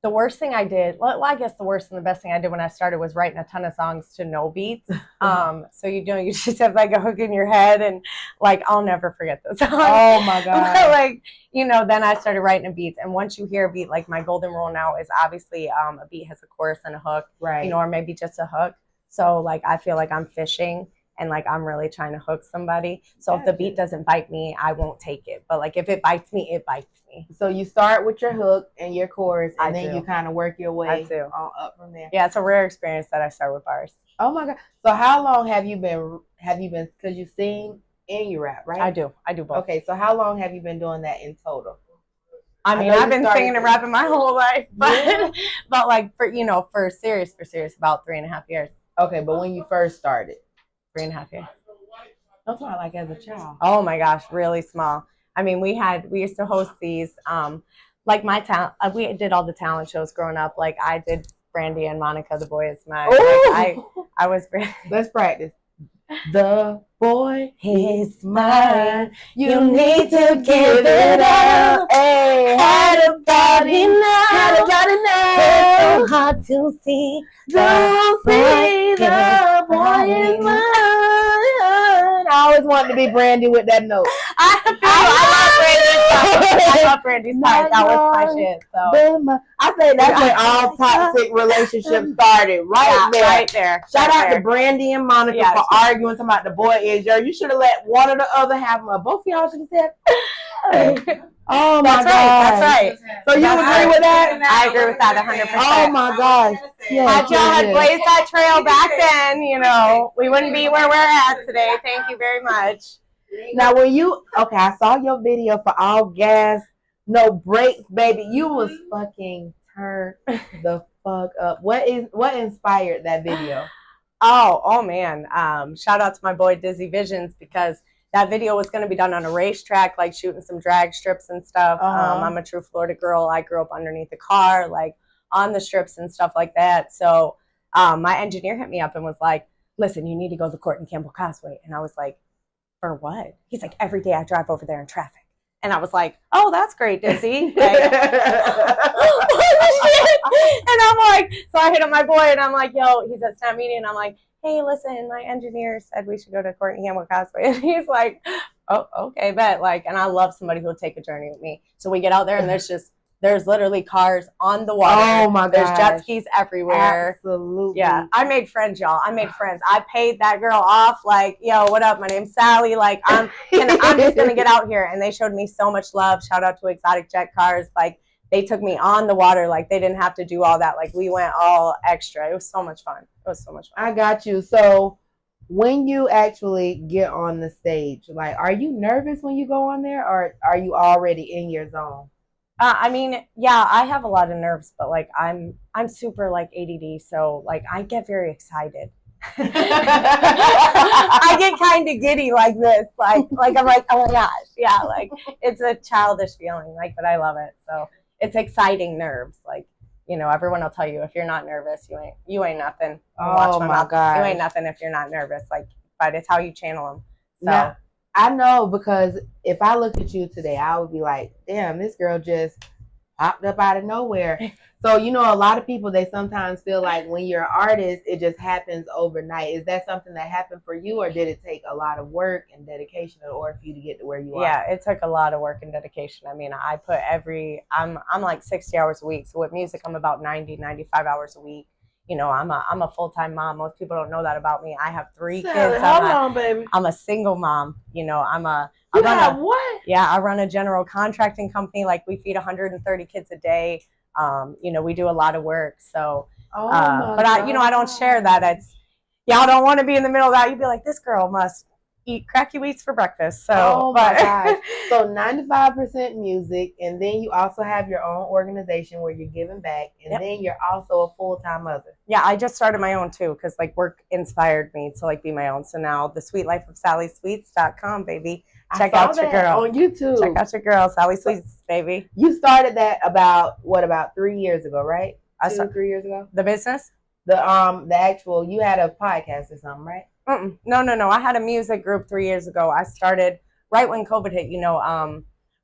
the worst thing I did, well, I guess the worst and the best thing I did when I started was writing a ton of songs to no beats. So you just have like a hook in your head, and like I'll never forget this song. Oh my god! But like then I started writing a beat, and once you hear a beat, like my golden rule now is obviously a beat has a chorus and a hook, right? Or maybe just a hook. So like I feel like I'm fishing. And like I'm really trying to hook somebody. So if the beat doesn't bite me, I won't take it. But like if it bites me, it bites me. So you start with your hook and your chorus, and I then do. you kind of work your way all up from there. Yeah, it's a rare experience that I start with bars. Oh my god! So how long have you been? Because you sing and you rap, right? I do both. Okay, so how long have you been doing that in total? I mean, I've been singing and rapping my whole life, but but like for serious, about 3.5 years. Okay, but when you first started. 3.5 years. That's why, like as a child. Oh my gosh, really small. I mean, we used to host these, like my talent. We did all the talent shows growing up. Like I did Brandy and Monica, the boy is mine. Like, I was. Let's practice. The boy is mine. You need to give it up. Hey, had about enough. Had about enough. It's so hard to see. Don't say the boy is mine. I always wanted to be Brandy with that note. I love Brandy's part. That was my shit. So I think that's when all toxic relationships started. Right there. Right there. Shout out to Brandy and Monica for arguing about the boy is yours. You should have let one or the other have them. Both of y'all should have said. Oh my God. That's right. So you agree with that? I agree with that 100%. Oh my gosh. Had y'all had blazed that trail back then, we wouldn't be where we're at today. Thank you very much. Now, I saw your video for All Gas, No Brakes, baby. You was fucking turned the fuck up. What inspired that video? Oh man. Shout out to my boy Dizzy Visions, because that video was going to be done on a racetrack, like shooting some drag strips and stuff. I'm a true Florida girl. I grew up underneath the car, like on the strips and stuff like that. So my engineer hit me up and was like, listen, you need to go to the Courtney Campbell Causeway. And I was like, for what? He's like, every day I drive over there in traffic. And I was like, oh, that's great, Dizzy. Like, and I'm like, so I hit up my boy and I'm like, yo, he's at Snap Media. And I'm like, hey, listen, my engineer said we should go to Courtney Campbell Causeway. And he's like, oh, okay, bet. Like, and I love somebody who'll take a journey with me. So we get out there and there's literally cars on the water. Oh my God. There's jet skis everywhere. Absolutely. Yeah. I made friends, y'all. I made friends. I paid that girl off like, yo, what up? My name's Sally. Like, I'm just going to get out here. And they showed me so much love. Shout out to Exotic Jet Cars. Like, they took me on the water. Like, they didn't have to do all that. Like, we went all extra. It was so much fun. I got you. So when you actually get on the stage, like, are you nervous when you go on there, or are you already in your zone? I mean, yeah, I have a lot of nerves, but like I'm super like ADD, so like I get very excited. I get kind of giddy like this, like I'm like, oh my gosh, yeah, like it's a childish feeling, like, but I love it. So it's exciting nerves, like, everyone will tell you if you're not nervous, you ain't nothing. Oh my God, you ain't nothing if you're not nervous, like, but it's how you channel them. So. Now, I know, because if I look at you today, I would be like, damn, this girl just popped up out of nowhere. So, a lot of people, they sometimes feel like when you're an artist, it just happens overnight. Is that something that happened for you, or did it take a lot of work and dedication in order for you to get to where you are? Yeah, it took a lot of work and dedication. I mean, I put I'm like 60 hours a week. So with music, I'm about 90, 95 hours a week. I'm a full-time mom. Most people don't know that about me. I have 3 kids. Hold on, baby. I'm a single mom. I run a general contracting company. Like, we feed 130 kids a day. We do a lot of work. So, but I don't share that. It's, y'all don't want to be in the middle of that. You'd be like, this girl must eat cracky wheats for breakfast. So, Oh my gosh. So 95% music, and then you also have your own organization where you're giving back, and Yep. then you're also a full-time mother. Yeah, I just started my own too because like work inspired me to like be my own. So now the Sweet Life of SallySweets.com, baby. Check I saw out your that girl on YouTube. Check out your girl, Sally Sweets, baby. You started that about 3 years ago, right? I 3 years ago. The business? The actual, you had a podcast or something, right? No. I had a music group 3 years ago. I started right when COVID hit.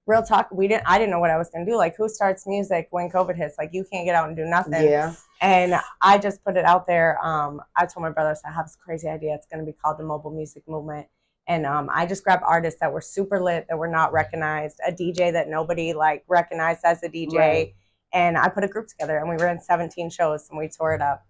Real talk. I didn't know what I was gonna do. Like, who starts music when COVID hits? Like, you can't get out and do nothing. Yeah. And I just put it out there. I told my brother, I have this crazy idea. It's gonna be called the Mobile Music Movement. And I just grabbed artists that were super lit, that were not recognized, a DJ that nobody like recognized as a DJ, right. And I put a group together, and we ran 17 shows, and we tore it up.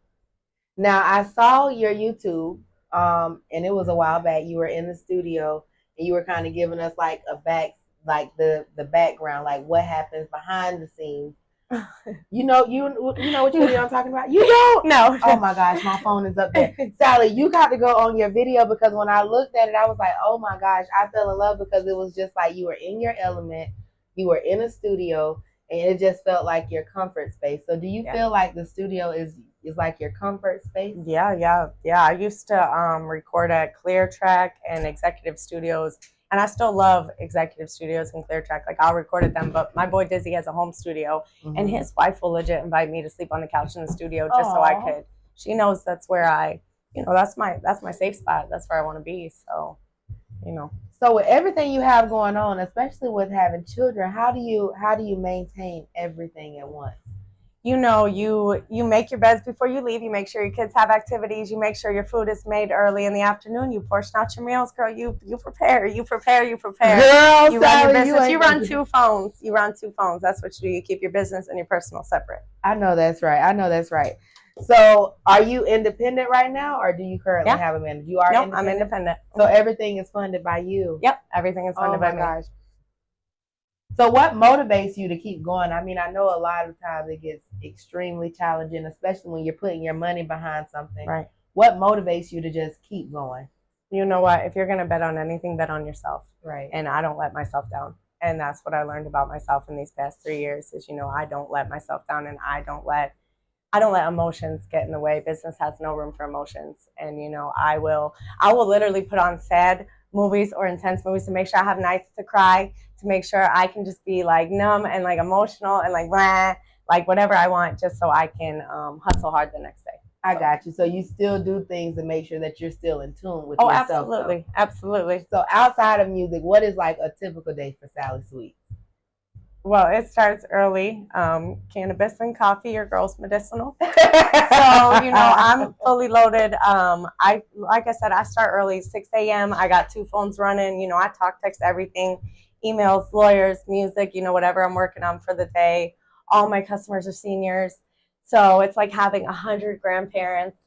Now I saw your YouTube, and it was a while back. You were in the studio, and you were kind of giving us like the background, like what happens behind the scenes. You know what video I'm talking about? You don't? No. Oh my gosh, my phone is up there. Sally, you got to go on your video because when I looked at it, I was like, oh my gosh, I fell in love because it was just like you were in your element, you were in a studio, and it just felt like your comfort space. So do you feel like the studio is like your comfort space? Yeah. I used to record at Clear Track and Executive Studios. And I still love Executive Studios and Clear Track. Like, I'll record at them, but my boy Dizzy has a home studio, and his wife will legit invite me to sleep on the couch in the studio just so I could. She knows that's where that's my safe spot. That's where I want to be. So, So with everything you have going on, especially with having children, how do you maintain everything at once? You make your beds before you leave. You make sure your kids have activities. You make sure your food is made early in the afternoon. You portion out your meals, girl. You prepare. You run your business. You run two phones. That's what you do. You keep your business and your personal separate. I know that's right. So are you independent right now, or do you currently have a manager? You are independent? I'm independent. So everything is funded by you? Yep, everything is funded by me. Gosh. So what motivates you to keep going? I mean, I know a lot of times it gets extremely challenging, especially when you're putting your money behind something. Right. What motivates you to just keep going? You know what? If you're going to bet on anything, bet on yourself. Right. And I don't let myself down. And that's what I learned about myself in these past 3 years is, I don't let myself down, and I don't let emotions get in the way. Business has no room for emotions. And, I will literally put on sad movies or intense movies to make sure I have nights to cry, to make sure I can just be like numb and like emotional and like blah, like whatever I want, just so I can hustle hard the next day. I got you. So you still do things to make sure that you're still in tune with yourself. Absolutely. So outside of music, what is like a typical day for Sally Sweets? Well, it starts early. Cannabis and coffee, your girl's medicinal. So, I'm fully loaded. Like I said, I start early, 6 a.m. I got 2 phones running. I talk, text, everything, emails, lawyers, music, whatever I'm working on for the day. All my customers are seniors. So it's like having 100 grandparents,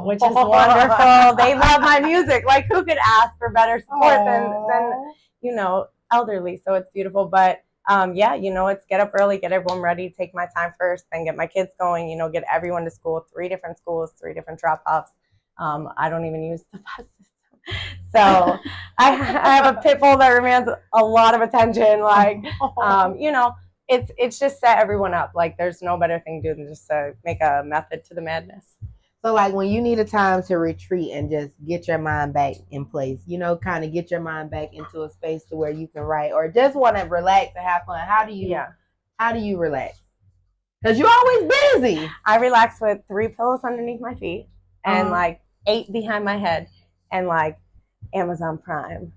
which is wonderful. They love my music. Like, who could ask for better support than elderly? So it's beautiful. But it's get up early, get everyone ready, take my time first, then get my kids going, get everyone to school, 3 different schools, 3 different drop-offs. I don't even use the bus system. So I have a pit bull that demands a lot of attention. Like, it's just set everyone up. Like, there's no better thing to do than just to make a method to the madness. So like when you need a time to retreat and just get your mind back in place, kind of get your mind back into a space to where you can write or just want to relax and have fun. How do you relax? Because you're always busy. I relax with 3 pillows underneath my feet and like 8 behind my head and like Amazon Prime.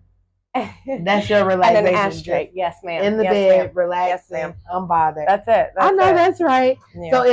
That's your relaxation. And an ashtray. Yes, ma'am. In the bed, relaxing, yes, unbothered. That's it. That's right. Yeah. So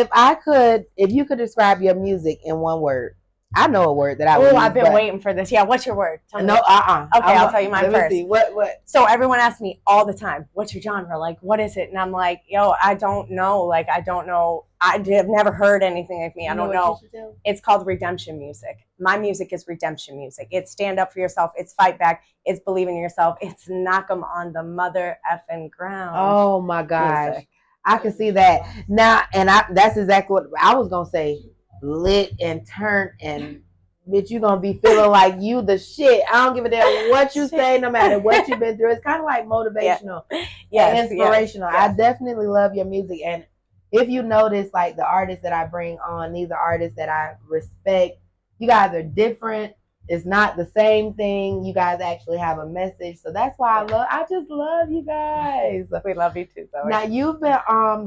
if you could describe your music in one word, I know a word that I would use. I've been waiting for this. Yeah, what's your word? Okay, I'll tell you mine first. See. What? So everyone asks me all the time, what's your genre? Like, what is it? And I'm like, I don't know. Like, I don't know. I've never heard anything like me. I don't know. It's called redemption music. My music is redemption music. It's stand up for yourself. It's fight back. It's believe in yourself. It's knock them on the mother effing ground. Oh my gosh. Music. I can see that. Now, that's exactly what I was going to say. Lit and turn and bitch, you gonna be feeling like you the shit. I don't give a damn what you say, no matter what you've been through. It's kind of like motivational, and inspirational. Yes. I definitely love your music, and if you notice, like the artists that I bring on, these are artists that I respect. You guys are different. It's not the same thing. You guys actually have a message, so that's why I just love you guys. We love you too, Zoe. Now you've been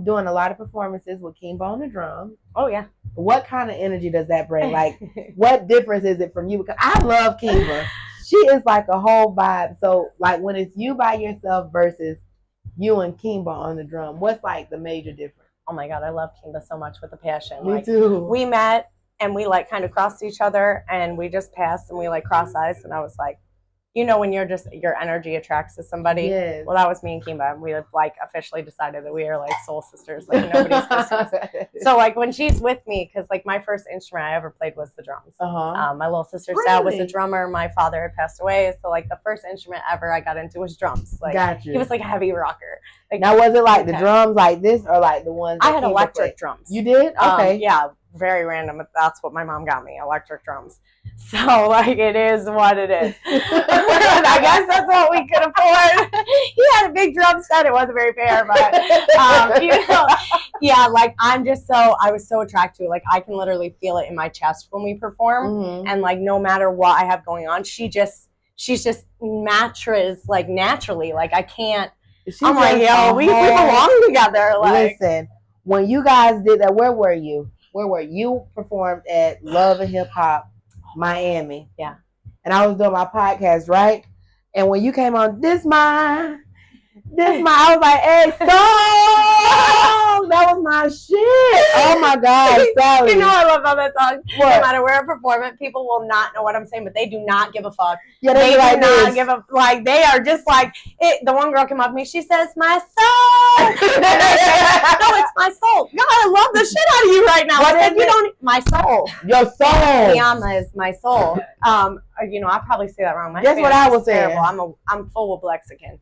doing a lot of performances with Kimbo on the drum. Oh yeah. What kind of energy does that bring? Like, what difference is it from you? Because I love Kimbo. She is like a whole vibe. So, like, when it's you by yourself versus you and Kimbo on the drum, what's like the major difference? Oh my God, I love Kimba so much with a passion. Me too. We met and we like kind of crossed each other and we just passed and we like crossed eyes and I was like, you know, when you're just, your energy attracts to somebody. Yes. Well, that was me and Kimba. And we have like officially decided that we are like soul sisters, like nobody's sisters. So like when she's with me, because like my first instrument I ever played was the drums. My little sister's dad was a drummer. My father had passed away. So like the first instrument ever I got into was drums. Like Got you. he was like a heavy rocker. Like, now, was it like the drums like this or like the ones that I had Kimba electric played? drums. You did? Okay. Yeah, very random. That's what my mom got me, electric drums. So, like, it is what it is. I guess that's what we could afford. He had a big drum set. It wasn't very fair, but, you know, yeah, like, I was so attracted to it. Like, I can literally feel it in my chest when we perform. And, like, no matter what I have going on, she's just matches, like, naturally. Like, I can't. I'm like, yo, we belong together. Like, listen, when you guys did that, where were you? You performed at Love and Hip Hop Miami. Yeah. And I was doing my podcast, right? And when you came on, I was like, hey, song! That was my shit. Oh my God, Sally. You know I love how that song. What? No matter where I perform it, people will not know what I'm saying, but they do not give a fuck. Yeah, they do like not give a like. They are just like it. The one girl came up to me. She says, "My soul." No, it's my soul. God, I love the shit out of you right now. What I said, is you it? don't. My soul. Your soul. Miyama is my soul. You know, I probably say that wrong. My That's what I was saying. terrible. I'm full of Lexican.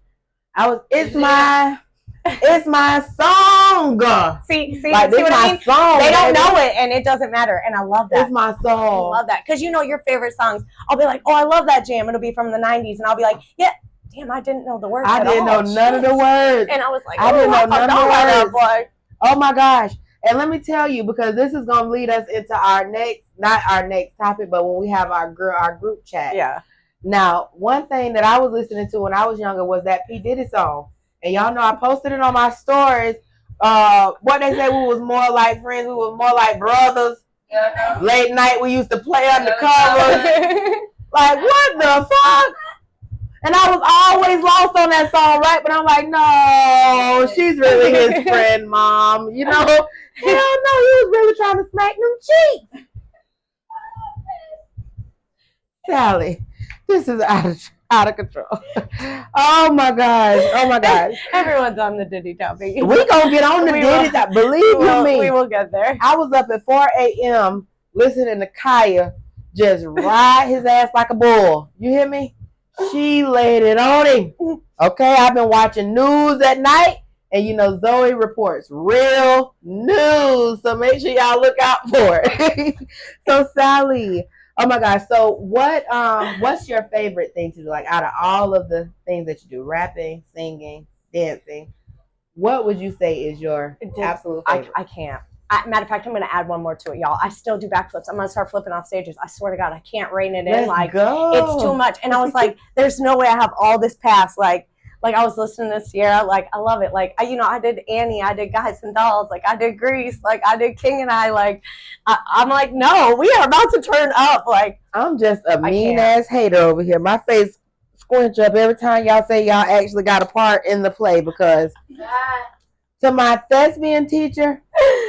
It's my song. See Like, this what my I mean? song. They don't know it, and it doesn't matter. And I love that. It's my I song. love that. Because you know your favorite songs. I'll be like, oh, I love that jam. It'll be from the 90s. And I'll be like, yeah, damn, I didn't know the words I at didn't all. know none of the words. And I was like, I didn't know none of the words. Like, Oh my gosh. And let me tell you, because this is going to lead us into not our next topic, but when we have our group chat. yeah. Now, one thing that I was listening to when I was younger was that P. Diddy song. And y'all know I posted it on my stories. What they say, we was more like friends. We was more like brothers. Late night, we used to play undercover. Like, what the fuck? And I was always lost on that song, right? But I'm like, no, she's really his friend, Mom. You know? Hell no, he was really trying to smack them cheeks. Sally, this is out of control. Oh my gosh. Everyone's on the Diddy topic. We gonna get on the Diddy topic. Believe you me. We will get there. I was up at 4 a.m. listening to Kaya just ride his ass like a bull. You hear me? She laid it on him. Okay, I've been watching news at night, and you know Zoe reports real news, so make sure y'all look out for it. So Sally, oh my gosh, so what's your favorite thing to do? Like out of all of the things that you do, rapping, singing, dancing, what would you say is your absolute favorite? I can't. Matter of fact, I'm going to add one more to it, y'all. I still do backflips. I'm going to start flipping off stages. I swear to God, I can't rein it in. Let's like, go. It's too much. And I was like, there's no way I have all this past. Like I was listening to Sierra. Like, I love it. Like, I did Annie. I did Guys and Dolls. Like, I did Grease. Like, I did King and I. Like, I'm like, no, we are about to turn up. Like, I'm just a mean-ass hater over here. My face squinch up every time y'all say y'all actually got a part in the play because... To my thespian teacher,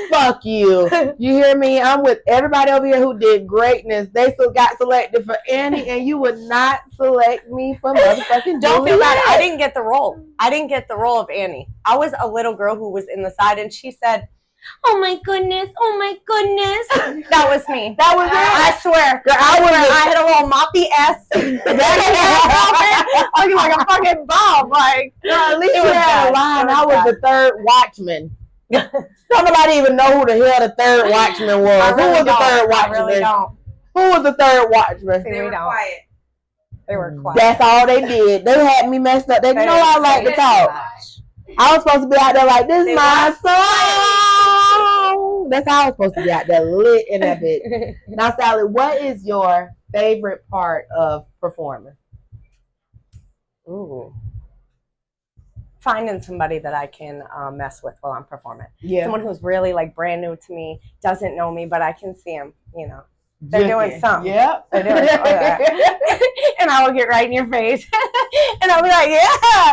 fuck you. You hear me? I'm with everybody over here who did greatness. They still got selected for Annie, and you would not select me for motherfucking Don't feel bad. Juliet. I didn't get the role. I didn't get the role of Annie. I was a little girl who was in the side, and she said, oh my goodness, oh my goodness. That was me. That was it? I swear. Girl, I had a little moppy ass. Looking like a fucking bomb. Like, No, at least It you was had a bad. line. It was I was bad. the third watchman. Nobody even know who the hell the third watchman was. I Who really was the don't. third I watchman? really don't. Who was the third watchman? See, we don't. quiet. They were quiet. That's all they did. They had me messed up. They know I like to talk. I was supposed to be out there like, this is my song. That's how I was supposed to be out there lit in that bitch. Now, Sally, what is your favorite part of performing? Ooh. Finding somebody that I can mess with while I'm performing. Yeah. Someone who's really like brand new to me, doesn't know me, but I can see them, you know. They're doing something. Yep. They're doing and I will get right in your face. And I'll be like, yeah.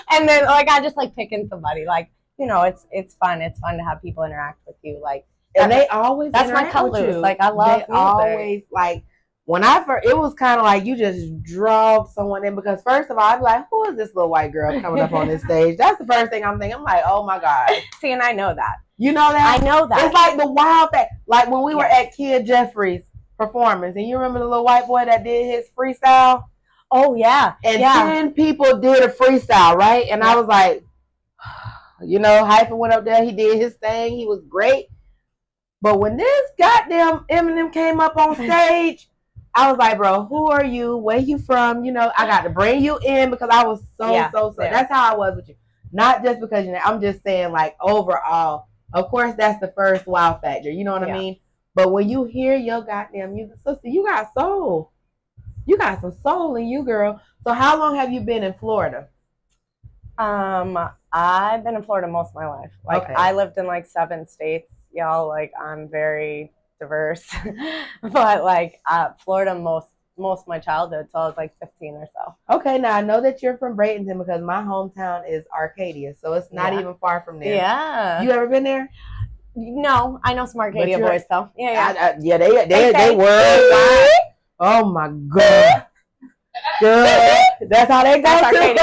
And then like I just like picking somebody. Like, you know, it's fun. It's fun to have people interact with you. Like, and they always that's my cut loose. Like I love they always like when I first, it was kind of like you just draw someone in because first of all, I'd be like, who is this little white girl coming up on this stage? That's the first thing I'm thinking. I'm like, oh my God. See, and I know that. You know that? I know that. It's like the wild thing. Like when we were at Kia Jeffrey's performance, and you remember the little white boy that did his freestyle? Oh, yeah. And 10 people did a freestyle, right? And I was like, you know, Hyphen went up there. He did his thing. He was great. But when this goddamn Eminem came up on stage, I was like, bro, who are you? Where you from? You know, I got to bring you in because I was so. That's how I was with you. Not just because, you know, I'm just saying like overall. Of course, that's the first wow factor. You know what I mean? But when you hear your goddamn music, sister, you got soul. You got some soul in you, girl. So how long have you been in Florida? I've been in Florida most of my life. Like I lived in like 7 states, y'all. Like I'm very diverse, but like Florida most of my childhood, so I was like 15 or so. Okay, now I know that you're from Bradenton because my hometown is Arcadia, so it's not even far from there. Yeah. You ever been there? No, I know some Arcadia boys though. Yeah. They worldwide. Oh my God. Good. That's how they go. That's Arcadia.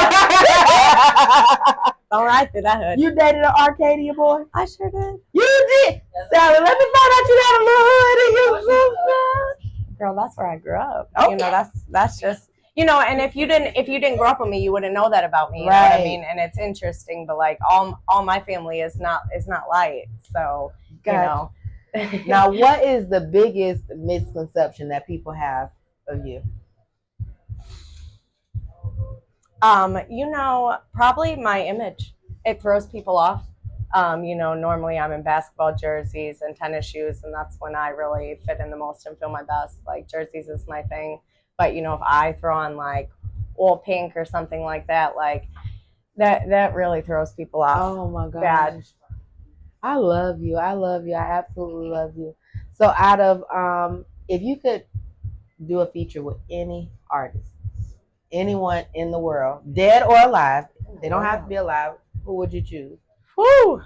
All right, through that hood. You dated an Arcadia boy? I sure did. You did? Sally, let me find out you got a little hood in your sister. Girl, that's where I grew up. Okay. You know, that's just, you know, and if you didn't grow up with me, you wouldn't know that about me. You right. know what I mean? And it's interesting, but like all my family is not light. So, you know. Now, what is the biggest misconception that people have of you? You know, probably my image. It throws people off. You know, normally I'm in basketball jerseys and tennis shoes, and that's when I really fit in the most and feel my best. Like jerseys is my thing. But you know, if I throw on like all pink or something like that, like that really throws people off. Oh my God. Bad. I love you. I absolutely love you. So out of if you could do a feature with any artist, anyone in the world, dead or alive, they don't have to be alive, who would you choose? Woo!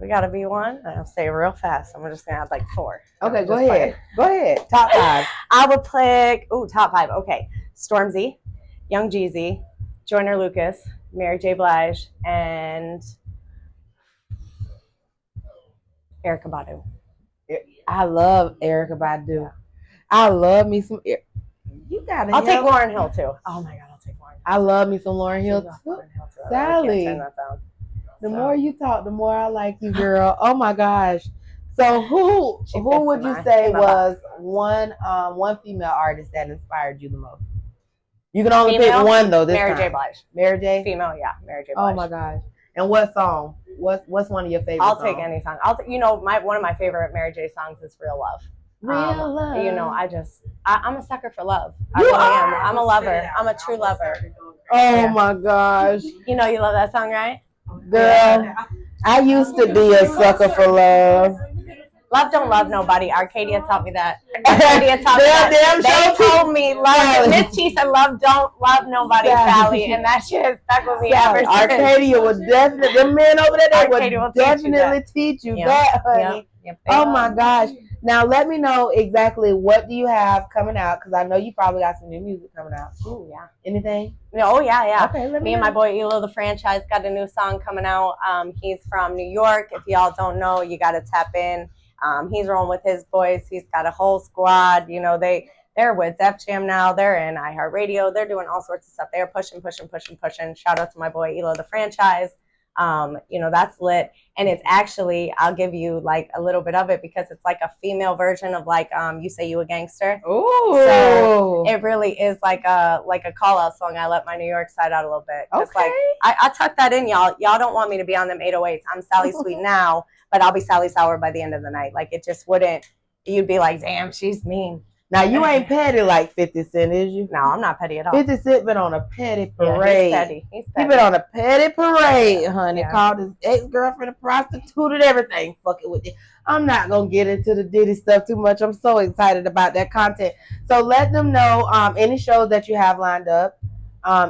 We gotta be one. I'll say it real fast. I'm just gonna have like 4. Okay, go ahead. Go ahead. Top 5. I would pick top 5. Okay. Stormzy, Young Jeezy, Joyner Lucas, Mary J. Blige, and Erykah Badu. I love Erykah Badu. I love me some. You gotta. I'll take Lauryn Hill too. Oh my God, I'll take Lauryn Hill. I love me some Lauryn Hill too. Sally, turn that down. The more you talk, the more I like you, girl. Oh my gosh. So who would you say was one female artist that inspired you the most? You can only pick one though. This Mary time. J. Blige. Mary J. Female, yeah, Mary J. Blige. Oh my gosh. And what song? What's one of your favorite? I'll take any song. You know, one of my favorite Mary J. songs is Real Love. Real Love. You know, I'm a sucker for love. I really am. I'm a lover. I'm a true lover. Oh my gosh. You know you love that song, right? Girl, I used to be a sucker for love. Love don't love nobody. Arcadia taught me that. Arcadia taught me that. They told me love. Miss T said love don't love nobody, Sally, and that shit stuck with me ever since. Arcadia would definitely, the men over there, they would definitely teach you that, honey. Yep, oh my gosh. Now let me know exactly what do you have coming out, because I know you probably got some new music coming out. Ooh, yeah. Anything? Oh yeah. Okay, me and my boy Elo the Franchise got a new song coming out. He's from New York. If y'all don't know, you got to tap in. He's rolling with his boys. He's got a whole squad. You know, they're with Def Jam now. They're in iHeartRadio. They're doing all sorts of stuff. They're pushing. Shout out to my boy Elo the Franchise. That's lit. And it's actually, I'll give you like a little bit of it because it's like a female version of like You Say You a Gangster. Ooh. So it really is like a call out song. I let my New York side out a little bit. Okay. Like I tuck that in, y'all. Y'all don't want me to be on them 808s. I'm Sally Sweet now, but I'll be Sally Sour by the end of the night. Like it just wouldn't. You'd be like, damn, she's mean. Now you ain't petty like 50 Cent, is you? No, I'm not petty at all. 50 Cent been on a petty parade. Yeah, he's petty. He's petty. He been on a petty parade, honey. Yeah. Called his ex-girlfriend a prostitute and everything. Fucking with it. I'm not gonna get into the Diddy stuff too much. I'm so excited about that content. So let them know any shows that you have lined up,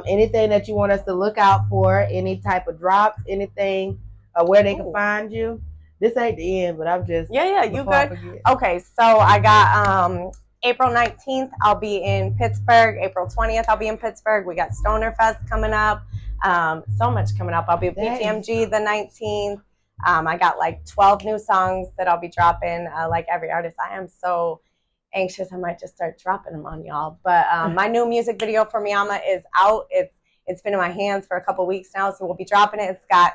anything that you want us to look out for, any type of drops, anything where they can find you. This ain't the end, but I'm just you good. Okay, so I got April 19th, I'll be in Pittsburgh. April 20th, I'll be in Pittsburgh. We got Stoner Fest coming up. So much coming up. I'll be at PTMG the 19th. I got like 12 new songs that I'll be dropping. Like every artist, I am so anxious. I might just start dropping them on y'all. But my new music video for Miyama is out. It's been in my hands for a couple weeks now, so we'll be dropping it. It's got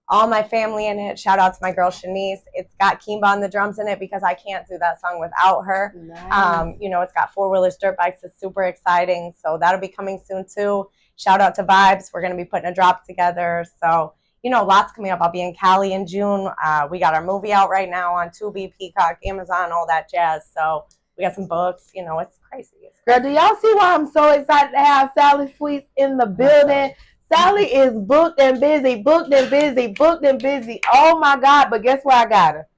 all my family in it. Shout out to my girl Shanice. It's got Kimba on the drums in it because I can't do that song without her. Nice. It's got four-wheelers, dirt bikes. It's super exciting. So that'll be coming soon too. Shout out to Vibes. We're going to be putting a drop together. So, lots coming up. I'll be in Cali in June. We got our movie out right now on Tubi, Peacock, Amazon, all that jazz. So we got some books. It's crazy. Girl, do y'all see why I'm so excited to have Sally Sweets in the building? Sally is booked and busy, booked and busy, booked and busy. Oh my God, but guess where I got her?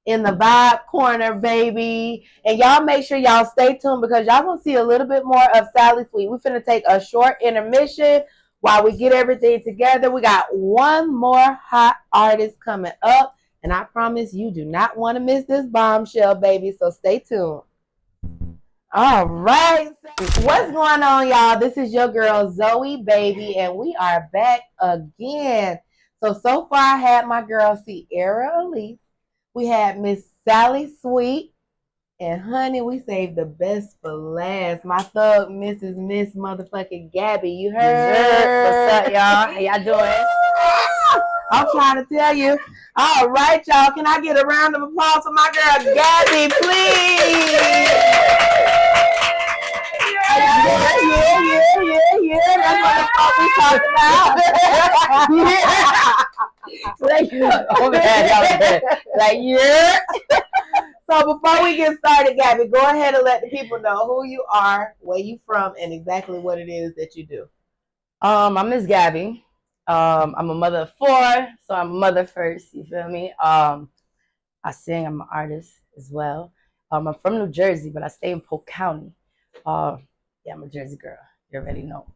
In the Vibe Corner, baby. And y'all make sure y'all stay tuned because y'all gonna see a little bit more of Sally Sweet. We're finna take a short intermission while we get everything together. We got one more hot artist coming up. And I promise you do not want to miss this bombshell, baby. So stay tuned. All right. What's going on, y'all? This is your girl, Zoe, baby, and we are back again. So far I had my girl, Sierra Elise. We had Miss Sally Sweet. And, honey, we saved the best for last. My thug, Miss motherfucking Gabby. You heard? What's up, y'all? How y'all doing? I'm trying to tell you. All right, y'all. Can I get a round of applause for my girl, Gabby, please? Yeah. That's what the fuck we talking about. Yeah. So before we get started, Gabby, go ahead and let the people know who you are, where you from, and exactly what it is that you do. I'm Miss Gabby. I'm a mother of 4, so I'm a mother first, you feel me? I sing, I'm an artist as well. I'm from New Jersey, but I stay in Polk County. I'm a Jersey girl. You already know.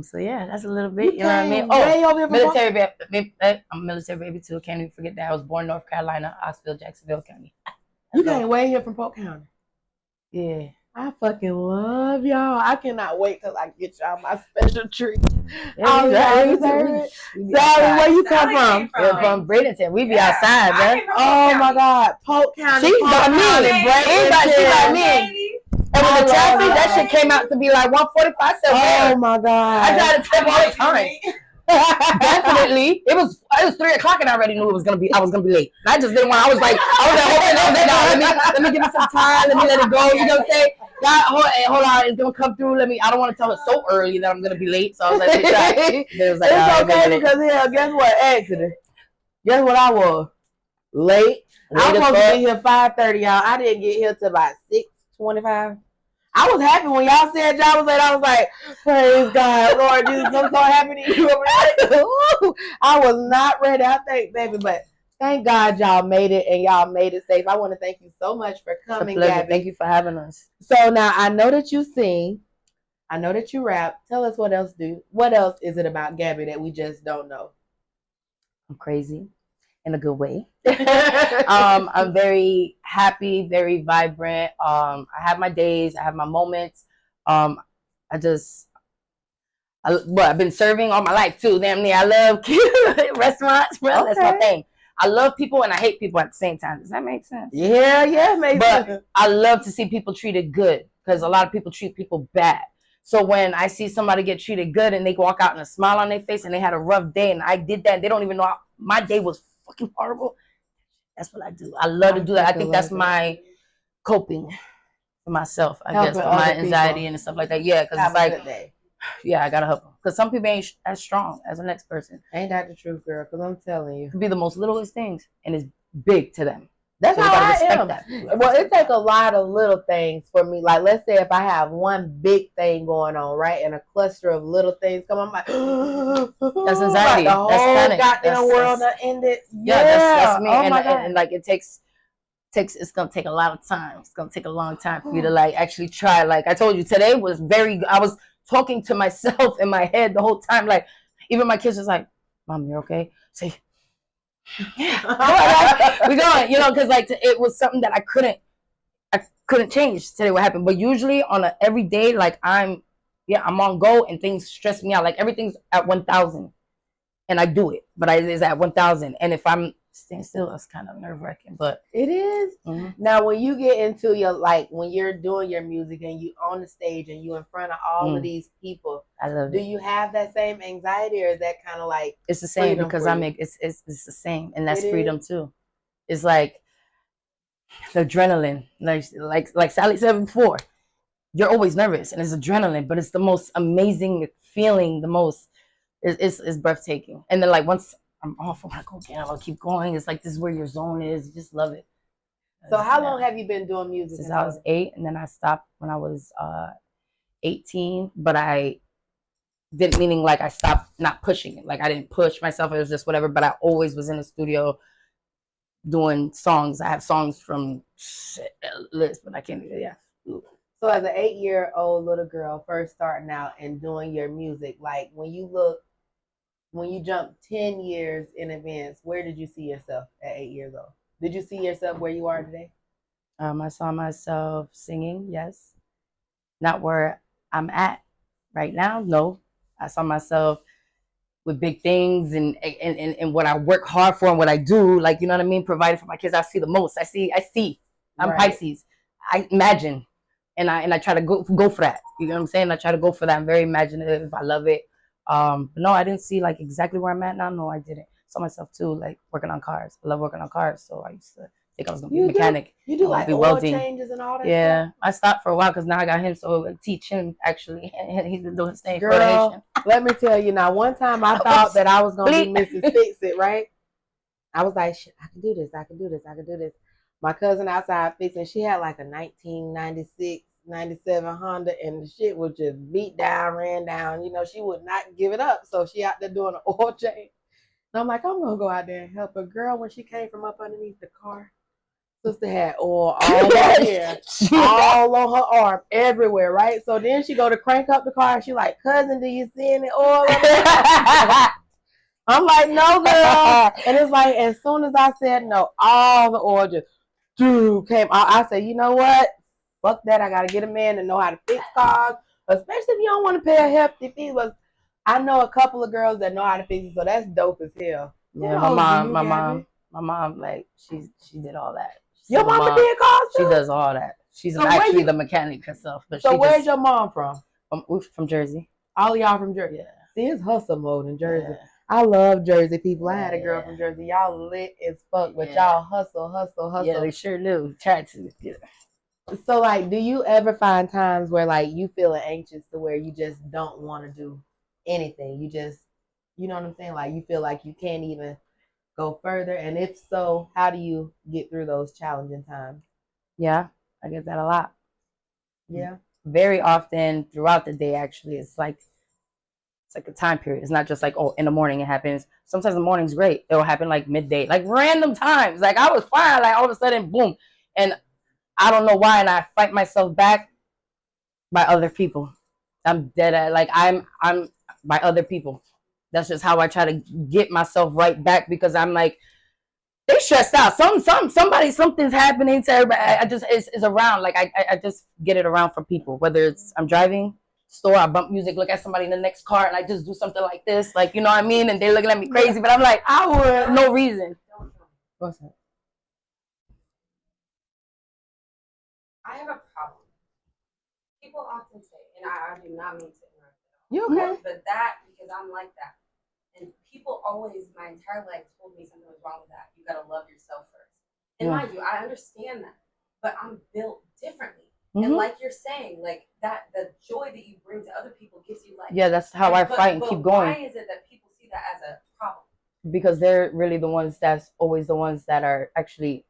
So yeah, that's a little bit, you know what I mean? Oh, military baby. I'm a military baby too. Can't even forget that. I was born in North Carolina, Oxville, Jacksonville County. You came way here from Polk County. Yeah. I fucking love y'all. I cannot wait till I get y'all my special treat. Sally, where you come from? Yeah, from Bradenton. We be outside, man. Oh my God, Polk County. She got me. She got me. And when the traffic, that shit came out to be like 145. Oh my God. I drive to Temple all the time. Definitely. It was 3:00 and I already knew I was gonna be late. And I just didn't want. I was like, let me give it some time. Let me let it go. You know what I'm saying? God, hold on, it's gonna come through. I don't want to tell it so early that I'm gonna be late. So I was like, it's okay because guess what? Accident. Guess what I was? Late. I was supposed to be here 5:30, y'all. I didn't get here till about 6:25. I was happy when y'all said y'all was late. I was like, praise God, Lord Jesus, I'm so happy to you. I was not ready, I think, baby, but thank God y'all made it and y'all made it safe. I want to thank you so much for coming, Gabby. Thank you for having us. So now I know that you sing. I know that you rap. Tell us what else is it about Gabby that we just don't know? I'm crazy in a good way. I'm very happy, very vibrant. I have my days, I have my moments. I've been serving all my life too. Damn near. I love restaurants, bro. Okay. That's my thing. I love people and I hate people at the same time. Does that make sense? Yeah, it makes sense. But I love to see people treated good because a lot of people treat people bad. So when I see somebody get treated good and they walk out and a smile on their face and they had a rough day and I did that, they don't even know my day was fucking horrible. That's what I do. I love to do that. I think that's my coping for myself, I guess, for my anxiety and stuff like that. Yeah, because it's like, yeah, I gotta help them. Because some people ain't as strong as the next person. Ain't that the truth, girl? Because I'm telling you. It could be the most littlest things and it's big to them. That's So how you gotta I respect am. that. Well, it takes a lot of little things for me. Like, let's say if I have one big thing going on, right, and a cluster of little things come, I'm like, that's anxiety. Like the whole that's panic. goddamn world that ended. Yeah, that's me. Oh and, my God. And like it takes. It's gonna take a lot of time. It's gonna take a long time for you to like actually try. Like I told you, today was I was talking to myself in my head the whole time. Like even my kids was like, "Mom, you're okay." Say, yeah, we going. You know, because like it was something that I couldn't change today. What happened? But usually on a everyday, like I'm on go and things stress me out. Like everything's at 1,000, and I do it, but it's at 1,000. And if I'm staying still, it's kind of nerve wracking. But it is. Mm-hmm. Now, when you get into your when you're doing your music and you on the stage and you in front of all of these people, I love do it. you have that same anxiety, or is that kind of like it's the same because it's the same, and that's it freedom too. It's like the adrenaline, like Sally said before. You're always nervous, and it's adrenaline, but it's the most amazing feeling. The most it's breathtaking. And then like once I'm off, I'm like, okay, I'll keep going. It's like this is where your zone is. You just love it. So how long have you been doing music? Since I was 8, and then I stopped when I was 18. But I didn't, meaning like I stopped not pushing it. Like I didn't push myself. It was just whatever. But I always was in the studio doing songs. I have songs from list, but I can't. Yeah. So as an 8-year-old little girl first starting out and doing your music, like when you jump 10 years in advance, where did you see yourself at 8 years old? Did you see yourself where you are today? I saw myself singing, yes. Not where I'm at right now, no. I saw myself with big things and what I work hard for and what I do, like, you know what I mean? Providing for my kids, I see the most. I see. I'm right. Pisces. I imagine. And I try to go for that. You know what I'm saying? I try to go for that. I'm very imaginative. I love it. But no, I didn't see like exactly where I'm at now. No, I didn't. I saw myself too, like working on cars. I love working on cars. So I used to think I was gonna be a mechanic. You do like oil changes and all that. Yeah, stuff? I stopped for a while because now I got him, so I teach him actually, and he's been doing his thing. Girl, let me tell you now. One time I thought that I was gonna be Mrs. Fix It, right? I was like, shit, I can do this. I can do this. I can do this. My cousin outside fixing. She had like a 1996. 97 Honda, and the shit was just beat down, ran down. You know, she would not give it up. So she out there doing an oil change. And I'm like, I'm gonna go out there and help her. Girl, when she came from up underneath the car, sister had oil all over here, all on her arm, everywhere, right? So then she go to crank up the car, and she like, cousin, do you see any oil? I'm like, no, girl. And it's like, as soon as I said no, all the oil just came out. I said, you know what? Fuck that. I gotta get a man to know how to fix cars, especially if you don't want to pay a hefty fee. But I know a couple of girls that know how to fix it, so that's dope as hell. Yeah, my mom, like she did all that. Your mama did cars too? She does all that. She's actually the mechanic herself. But so where's your mom from? From Jersey. All of y'all from Jersey. Yeah. See, it's hustle mode in Jersey. Yeah. I love Jersey people. I had a girl from Jersey. Y'all lit as fuck, but y'all hustle. Yeah, they sure do. Try to. Yeah. So, like, do you ever find times where, like, you feeling anxious to where you just don't want to do anything? You just, you know what I'm saying? Like, you feel like you can't even go further. And if so, how do you get through those challenging times? Yeah, I get that a lot. Yeah. Very often throughout the day, actually. It's like a time period. It's not just like, oh, in the morning it happens. Sometimes the morning's great. It'll happen like midday, like random times. Like I was fine, like all of a sudden, boom. And I don't know why, and I fight myself back by other people. I'm dead at like I'm by other people. That's just how I try to get myself right back because I'm like they stressed out. Something's happening to everybody. I just it's around. Like I just get it around from people. Whether it's I'm driving store, I bump music, look at somebody in the next car, and I just do something like this, like you know what I mean, and they're looking at me crazy, but I'm like I would no reason. What's that? I have a problem. People often say, and I do not mean to interrupt at all. You okay? But that, because I'm like that. And people always, my entire life, told me something was wrong with that. You gotta love yourself first. And mind you, I understand that. But I'm built differently. And like you're saying, like that, the joy that you bring to other people gives you life. Yeah, that's how I fight and keep going. Why is it that people see that as a problem? Because they're really the ones that's always the ones that are actually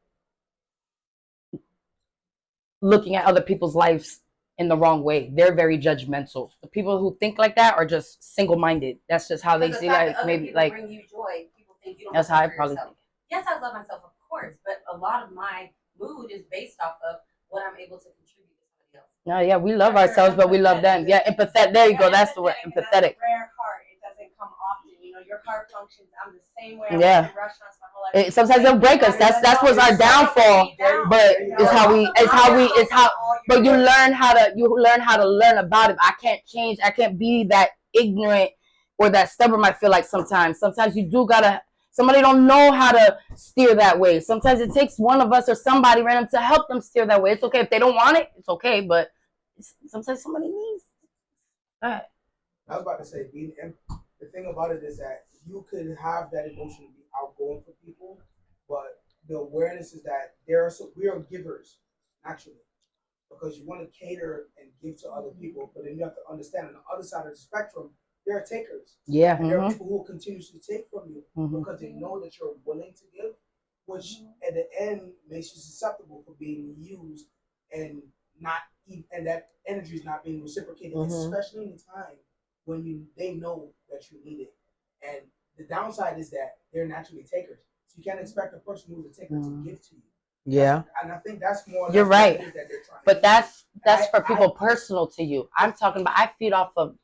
looking at other people's lives in the wrong way. They're very judgmental. The people who think like that are just single-minded. That's just how they see like maybe like bring you joy. People think you don't. That's how I probably think. Yes, I love myself, of course, but a lot of my mood is based off of what I'm able to contribute to somebody else. No, yeah, we love ourselves, but we love them. Yeah, empathetic. There you go. That's the word, empathetic. Rare heart. It doesn't come often. You know, your heart functions. I'm the same way. Yeah. I worked in restaurants my whole life. Sometimes they'll break us. That's what's our downfall. But it's how. But you learn how to learn about it. I can't change. I can't be that ignorant or that stubborn. I feel like sometimes you do gotta. Somebody don't know how to steer that way. Sometimes it takes one of us or somebody random to help them steer that way. It's okay if they don't want it. It's okay, but sometimes somebody needs. All right. I was about to say, the thing about it is that you could have that emotion to be outgoing for people, but the awareness is that we are givers naturally, because you want to cater and give to other people, but then you have to understand on the other side of the spectrum, there are takers. Yeah. And there are people who will continuously take from you because they know that you're willing to give, which at the end makes you susceptible for being used and that energy is not being reciprocated, especially in a time when they know that you need it. And the downside is that they're naturally takers. So you can't expect a person who's a taker to give to you. Yeah. And I think that's more. You're right. That they're trying but that's for people personal to you. I'm talking about I feed off of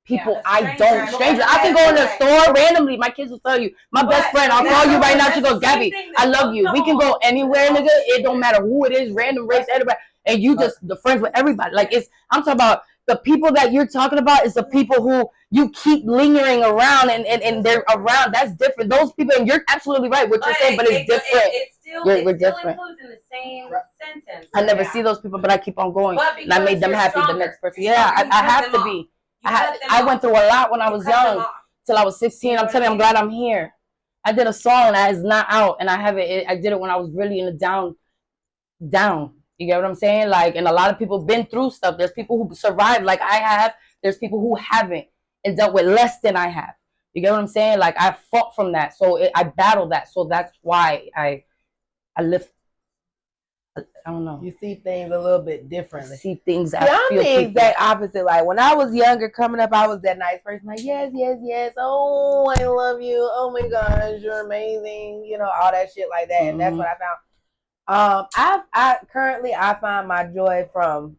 people strangers. I can go in the store randomly. My kids will tell you. My best friend, I'll call you right now. She goes, Gabby, I love you. We can go anywhere, nigga. It don't matter who it is, random race, everybody. And you just the friends with everybody. Like I'm talking about the people that you're talking about is the people who you keep lingering around and they're around. That's different. Those people, and you're absolutely right what you're saying, but it's different. It still different. includes in the same sentence. I never see those people, but I keep on going. And I made them happy the next person. Yeah, I have to be. I went through a lot when I was young, till I was 16. I'm telling you, I'm glad I'm here. I did a song that is not out, and I did it when I was really in a down. You get what I'm saying? Like, and a lot of people been through stuff. There's people who survived like I have. There's people who haven't and dealt with less than I have. You get what I'm saying? Like, I fought from that. So I battled that. So that's why I live. I don't know. You see things a little bit differently. I see things. I'm the exact opposite. Like when I was younger, coming up, I was that nice person. Like yes, yes, yes. Oh, I love you. Oh my gosh, you're amazing. You know, all that shit like that. And that's what I found. I currently find my joy from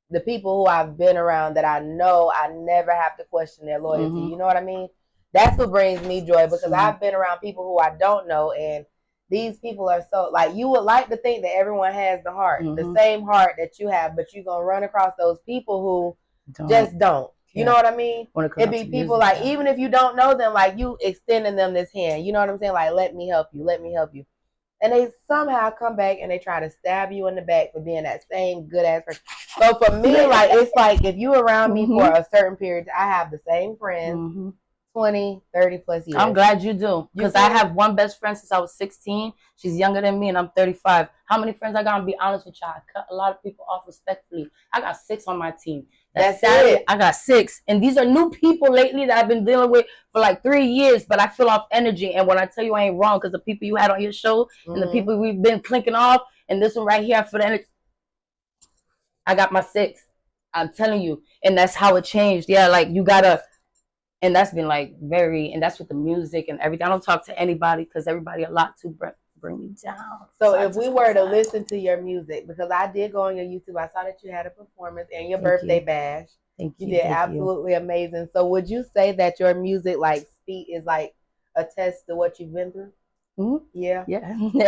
the people who I've been around that I know I never have to question their loyalty. You know what I mean? That's what brings me joy, because I've been around people who I don't know, and these people are so, like, you would like to think that everyone has the heart, the same heart that you have, but you're going to run across those people who just don't. You know what I mean? It'd be people like, even if you don't know them, like you extending them this hand. You know what I'm saying? Like, let me help you. Let me help you. And they somehow come back and they try to stab you in the back for being that same good ass person. So for me, like, it's like if you around me for a certain period, I have the same friends, 20, 30 plus years. I'm glad you do. Because I have one best friend since I was 16. She's younger than me and I'm 35. How many friends I got? To be honest with y'all, I cut a lot of people off respectfully. I got 6 on my team. That's it. I got 6. And these are new people lately that I've been dealing with for like 3 years, but I feel off energy. And when I tell you I ain't wrong, because the people you had on your show and the people we've been clinking off, and this one right here, I feel the energy. I got my 6. I'm telling you. And that's how it changed. Yeah, like you gotta, and that's been like and that's with the music and everything. I don't talk to anybody because everybody a lot to bring me down. So if we were to listen to your music, because I did go on your YouTube, I saw that you had a performance and your birthday bash. Thank you. You did absolutely amazing. So would you say that your music like is like a test to what you've been through? Yeah.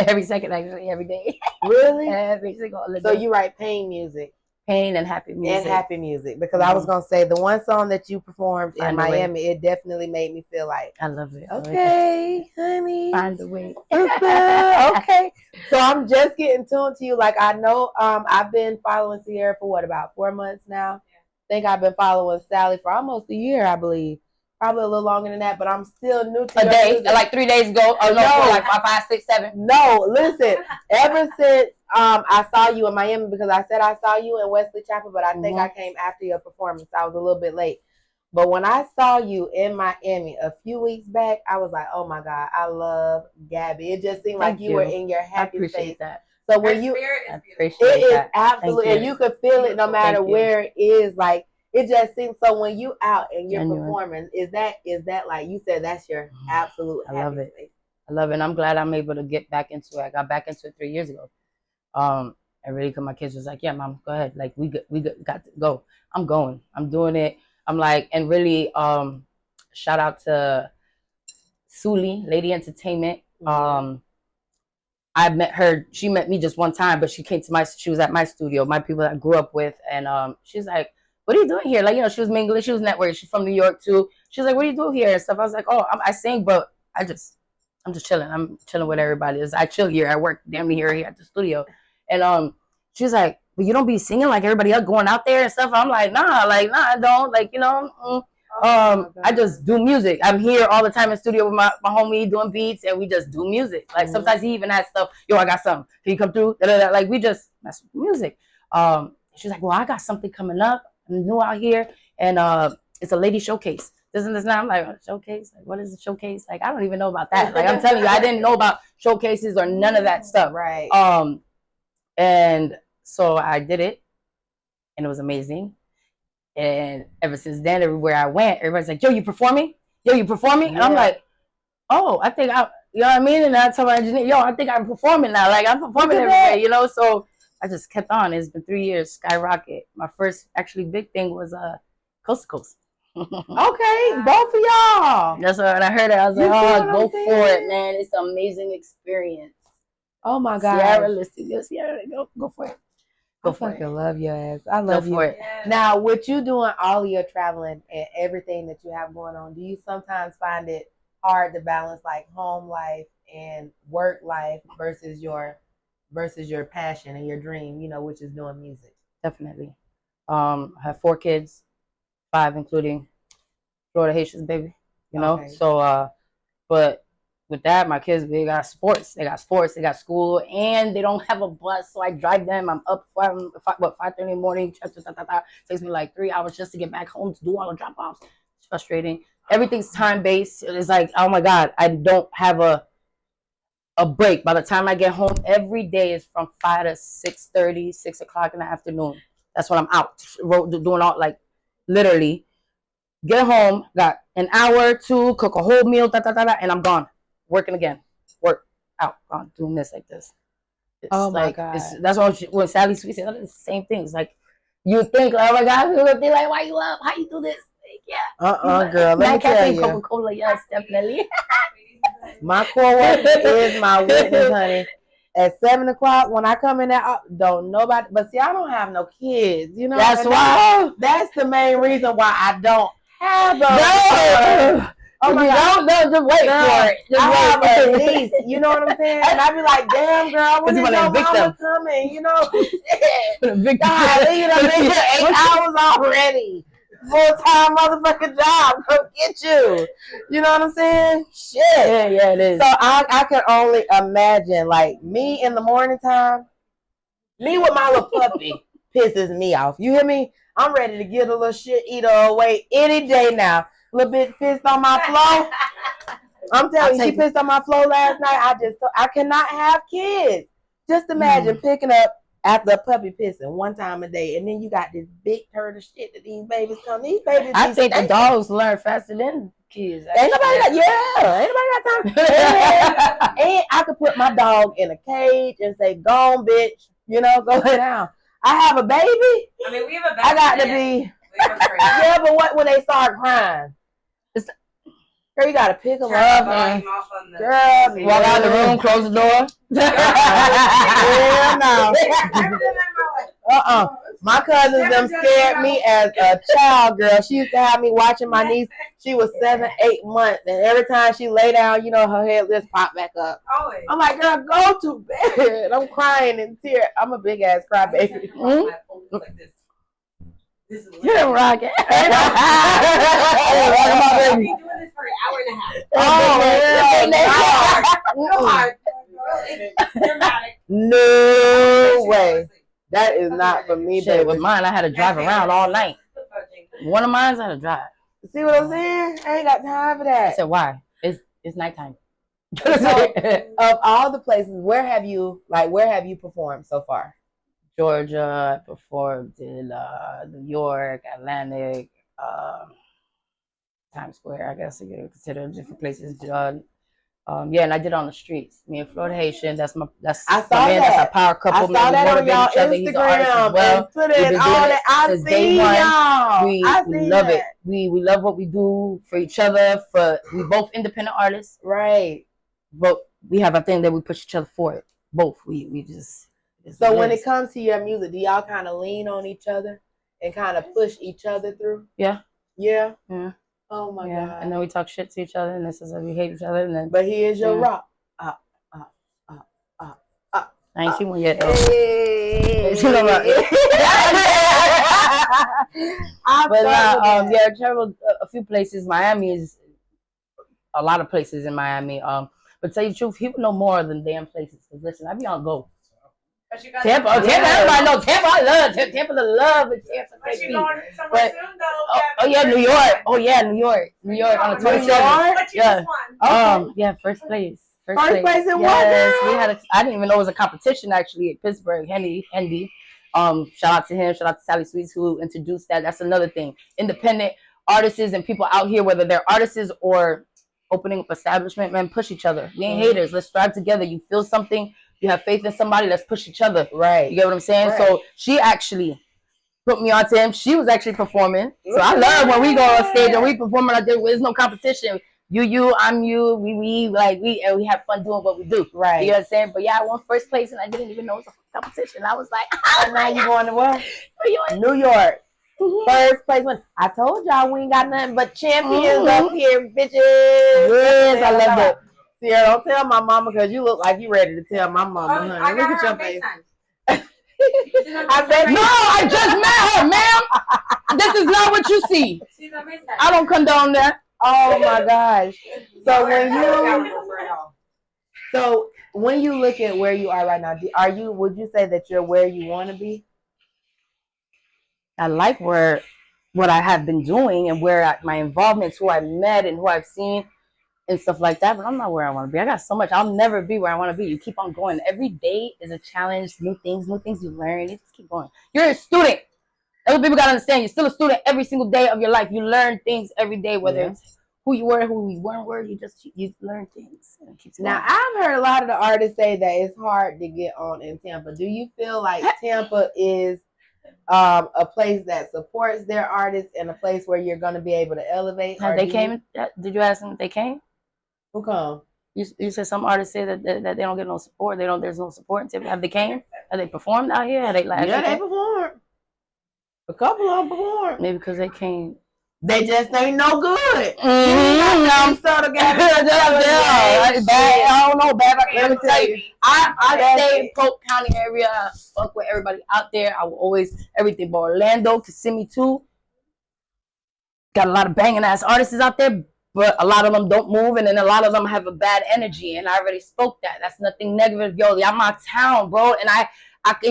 Every second, actually, every day. Really? Every single day. So you write pain music. Pain and happy music. And happy music. Because I was going to say, the one song that you performed in Miami, it definitely made me feel like, I love it. Okay, honey. Find a way. Okay. So I'm just getting tuned to you. Like, I know I've been following Sierra for about 4 months now. think I've been following Sally for almost a year, I believe. Probably a little longer than that, but I'm still new to A your day, music. like 3 days ago. Oh no, No. like 5, 6, 7. No, listen. Ever since I saw you in Miami, because I said I saw you in Wesley Chapel, but I think I came after your performance. I was a little bit late. But when I saw you in Miami a few weeks back, I was like, oh my God, I love Gabby. It just seemed like you were in your I happy appreciate space. that. So when you, I it appreciate is that. absolutely, Thank and you. you could feel it no matter Thank you. where it is. Like it just seems. So when you out and you're Genuine. performing, is that like you said? That's your absolute. I love happy it. space. I love it. And I'm glad I'm able to get back into it. I got back into it 3 years ago. And really, cause my kids was like, "Yeah, mom, go ahead. Like we got to go. I'm going. I'm doing it. I'm like, and really, shout out to Suli, Lady Entertainment. I met her. She met me just one time, but she came to she was at my studio, my people that I grew up with, and she's like, "What are you doing here?" Like, you know, she was mingling, she was networking. She's from New York too. She's like, "What do you do here?" and stuff. I was like, "Oh, I sing, but I'm just chilling. I'm chilling with everybody. I chill here. I work damn near here at the studio." And she's like, "But you don't be singing like everybody else going out there and stuff." I'm like, nah, I don't. Like, you know, I just do music. I'm here all the time in studio with my homie doing beats, and we just do music. Like sometimes he even has stuff. Yo, I got something. Can you come through? Like we just that's music. She's like, well, I got something coming up. I'm new out here, and it's a lady showcase. This and this. Now I'm like, showcase? Like, what is a showcase? Like, I don't even know about that. Like, I'm telling you, I didn't know about showcases or none of that stuff. Right. And so I did it, and it was amazing. And ever since then, everywhere I went, everybody's like, "Yo, you performing? Yo, you performing?" And I'm like, "Oh, I think you know what I mean?" And I tell my engineer, "Yo, I think I'm performing now. Like I'm performing everywhere, you know." So I just kept on. It's been 3 years, skyrocket. My first actually big thing was Coast to Coast. Okay, both of y'all. That's what, when I heard it, I was like, "Oh, go for it, man! It's an amazing experience." Oh my God, Sierra, listen, Sierra, go for it. I fucking love your ass. I Go love you. for it. Now, with you doing all of your traveling and everything that you have going on, do you sometimes find it hard to balance like home life and work life versus your passion and your dream, you know, which is doing music? Definitely. I have 4 kids, 5 including Florida Haitians, baby. You know, so but with that, my kids, they got sports, they got school, and they don't have a bus, so I drive them. I'm up 5:30 in the morning. Takes me like 3 hours just to get back home to do all the drop offs. It's frustrating. Everything's time based. It's like, oh my God, I don't have a break. By the time I get home, every day is from 5 to 6:30, 6 o'clock in the afternoon. That's when I'm out doing all, like, literally. Get home, got an hour, 2, cook a whole meal, and I'm gone. Working again. Work out. Gone. Doing this like this. It's my God. That's when Sally Sweet said, it's the same thing. It's like, you think, like, oh my God, people think like, why you up? How you do this? Like, yeah. Girl, let me tell you. Coca-Cola, yes, definitely. My core worker is my witness, honey. At 7 o'clock, when I come in there, don't nobody. But see, I don't have no kids, you know. That's why. That's the main reason why I don't have them. No. Oh my God! No, just wait for it. Just I have wait. a niece, you know what I'm saying? And I be like, "Damn, girl, when is your mama coming?" You know, God, you know, been here 8 hours already. Full-time motherfucking job, come get you. You know what I'm saying? Shit. Yeah, it is. So I can only imagine, like, me in the morning time, me with my little puppy pisses me off. You hear me? I'm ready to get a little shit eater away any day now. A little bit pissed on my flow. I'm telling you, she pissed on my flow last night. I cannot have kids. Just imagine picking up after a puppy pissing one time a day, and then you got this big herd of shit that these babies come. These babies. I think the dogs learn faster than kids. Ain't nobody got time. And I could put my dog in a cage and say, "Go on, bitch. You know, go lay down." I have a baby. I mean, we have a baby. I got to be. Yeah, but what when they start crying? Girl, you gotta pick them up, man. Girl, walk out the room, close the door. Yeah, no. My cousins them scared me as a child, girl. She used to have me watching my niece. She was 7, 8 months, and every time she lay down, you know, her head just pop back up. Always. I'm like, girl, go to bed. I'm crying in tears. I'm a big ass crybaby. You done rock it. I've been doing this for an hour and a half. Dramatic. No way. That is not for me, Shit, baby. with mine, I had to drive around all night. One of mine, I had to drive. See what I'm saying? I ain't got time for I that. said, why? It's nighttime. So, of all the places, where have you performed so far? Georgia, I performed in New York, Atlantic, Times Square, I guess you could consider different places. Yeah, and I did it on the streets. Me and Florida Haitian, that's I my saw man, that. that's our power couple. I saw that on y'all Instagram and put it on it. I see y'all. We love it. We love what we do for each other. We both independent artists, right? But we have a thing that we push each other for. Both we just. So when it comes to your music, do y'all kind of lean on each other and kind of push each other through? Yeah. Yeah. Yeah. Oh my God. And then we talk shit to each other, and this is how we hate each other, and then. But here's your rock. I ain't seen one yet though. Hey. But yeah, I traveled a few places. Miami is a lot of places in Miami. But tell you the truth, people know more than damn places. Cause listen, I be on go. Tampa, everybody know Tampa. I love Tampa. The love of Tampa. But you going somewhere But- soon though? Oh yeah, New York. Oh yeah, New York on the 27th. But you Yeah. just won. Yeah, first place. First place in what Yes, now? we had. I didn't even know it was a competition actually at Pittsburgh. Hendy. Shout out to him. Shout out to Sally Sweets who introduced that. That's another thing. Independent artists and people out here, whether they're artists or opening up establishment, man, push each other. We ain't haters. Let's strive together. You feel something, you have faith in somebody, let's push each other. Right. You get what I'm saying? Right. So she actually put me on to him. She was actually performing. So I love when we go on stage and we performing out there. There's no competition. You, I'm you. We have fun doing what we do. Right. You know what I'm saying? But yeah, I won first place and I didn't even know it was a competition. I was like, And now you going to what? New York. New York. Mm-hmm. First place one. I told y'all we ain't got nothing but champions up here, bitches. Yes, I love that. Sierra, don't tell my mama because you look like you ready to tell my mama, honey. Look at your face. I said, No, I just met her, ma'am. This is not what you see. I don't condone that. oh my gosh. So when you look at where you are right now, would you say that you're where you want to be? I like what I have been doing and my involvements, who I met and who I've seen and stuff like that, but I'm not where I want to be. I got so much. I'll never be where I want to be. You keep on going. Every day is a challenge, new things you learn. You just keep going. You're a student. Other people got to understand, you're still a student every single day of your life. You learn things every day, whether it's who you were, who you weren't, you learn things. And it keeps going. Now, I've heard a lot of the artists say that it's hard to get on in Tampa. Do you feel like Tampa is a place that supports their artists and a place where you're going to be able to elevate? They came. Did you ask them if they came? Who come? You said some artists say that they don't get no support. There's no support in Tampa. Have they came? Have they performed out here? Have they they performed. A couple of them performed. Maybe because they came. They just ain't no good. I'm sort of I don't know, babe. Let me tell you, I stay in Polk County area. I fuck with everybody out there. I will always everything. But Orlando, Kissimmee too. Got a lot of banging ass artists out there, but a lot of them don't move, and then a lot of them have a bad energy. And I already spoke that. That's nothing negative, yo. Y'all my town, bro. And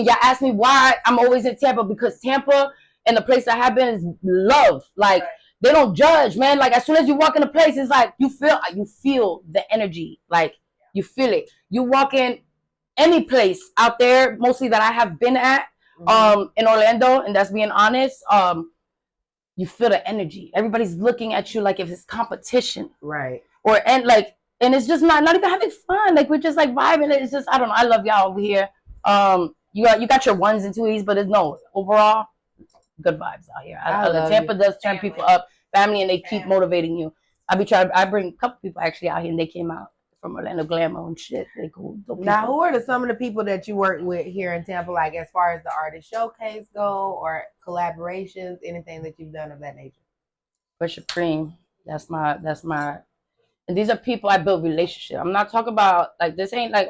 y'all ask me why I'm always in Tampa, because Tampa and the place I have been is love. Like they don't judge, man. Like as soon as you walk in a place, it's like you feel the energy. Like you feel it. You walk in any place out there, mostly that I have been at, in Orlando, and that's being honest. You feel the energy. Everybody's looking at you like if it's competition, right? And it's just not even having fun. Like we're just like vibing. It's just I don't know. I love y'all over here. You got your ones and twos, but it's no overall good vibes out here. Tampa does turn people up, family, and they keep motivating you. I bring a couple people actually out here, and they came out from Orlando Glamour and shit. They cool. Now, who are some of the people that you work with here in Tampa, like as far as the artist showcase go or collaborations, anything that you've done of that nature? Bishop Cream, that's my, and these are people I build relationship. I'm not talking about like this ain't like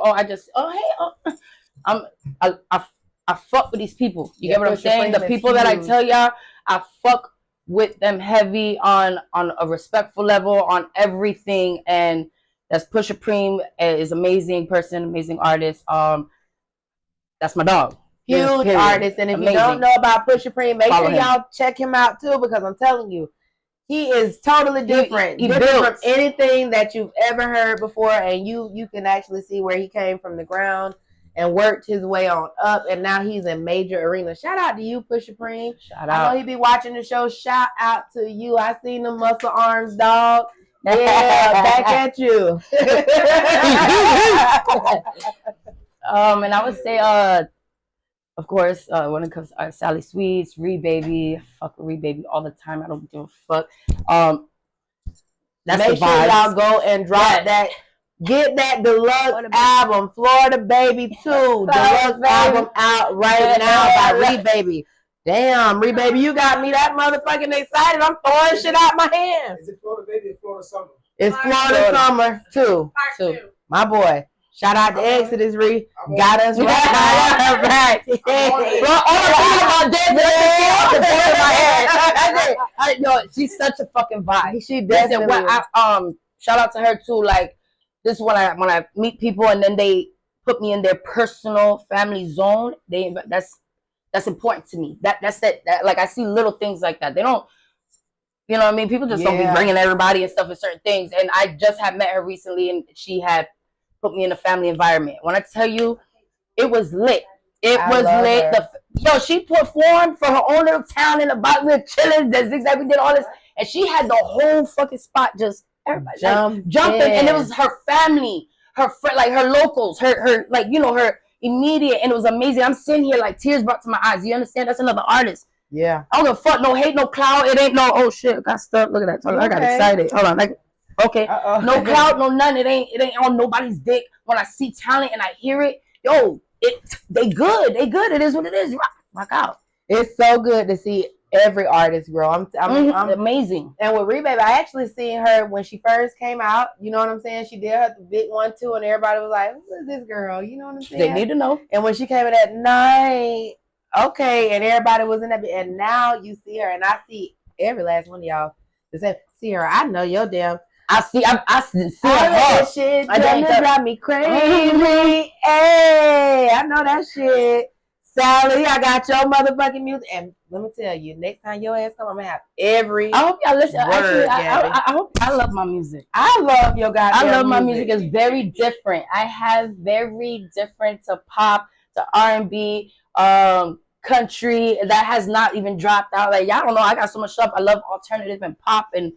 I fuck with these people. You get what I'm saying? The people that I tell y'all, I fuck with them heavy on a respectful level on everything, and that's Pusha Preem is amazing person, amazing artist. That's my dog. Huge Period. artist, and if Amazing. you don't know about Pusha Preem, make Follow sure him. y'all check him out too, because I'm telling you, he is totally different. He different from builds. anything that you've ever heard before, and you can actually see where he came from the ground and worked his way on up, and now he's in major arenas. Shout out to you, Pusha Preem. Shout I out. know he be watching the show. Shout out to you. I seen the muscle arms, dog. Yeah, back at you. And I would say, of course, when it comes to Sally Sweets, Baby, fuck with Baby all the time. I don't give a fuck. That's Make the sure vibes. y'all go and drop that. Get that deluxe album, Florida Baby 2. Deluxe album out right now by Baby. Damn, Baby, you got me that motherfucking excited. I'm throwing shit out my hands. Is it Florida Baby or Florida Summer? It's Florida Summer 2. Part 2. My boy. Shout out to Exodus got us right. Right. I know she's such a fucking vibe. She definitely is. Shout out to her too. Like this is when I meet people and then they put me in their personal family zone. That's important to me. That's it. Like I see little things like that. They don't. You know what I mean? People just don't be bringing everybody and stuff in certain things. And I just had met her recently, and she had put me in a family environment. When I tell you, it was lit. It was lit. She performed for her own little town in the bottom. We were chilling. The zigzag, we did all this, and she had the whole fucking spot just everybody jumping, and it was her family, her friend, like her locals, her like her immediate, and it was amazing. I'm sitting here like tears brought to my eyes. You understand? That's another artist. Yeah. I don't give a fuck, no hate, no clout. It ain't no, oh shit, got stuck. Look at that. I got excited. Hold on. Okay. No clout, no none. It ain't on nobody's dick. When I see talent and I hear it, they good. They good. It is what it is. Rock out. It's so good to see every artist grow. I'm amazing. And with Baby, I actually seen her when she first came out. You know what I'm saying? She did her big 1-2, and everybody was like, "Who is this girl?" You know what I'm saying? They need to know. And when she came in that night, okay, and everybody was in that, and now you see her, and I see every last one of y'all. See her. I know your damn. I see her. Shit gonna drive me crazy. Hey, I know that shit. Sally, I got your motherfucking music. And let me tell you, next time your ass come, I'm gonna have every I hope y'all listen. word, Actually, I love my music. I love your goddamn I love my music. It's very different. I have very different to pop, to R&B, country that has not even dropped out. Like y'all don't know, I got so much stuff. I love alternative and pop. And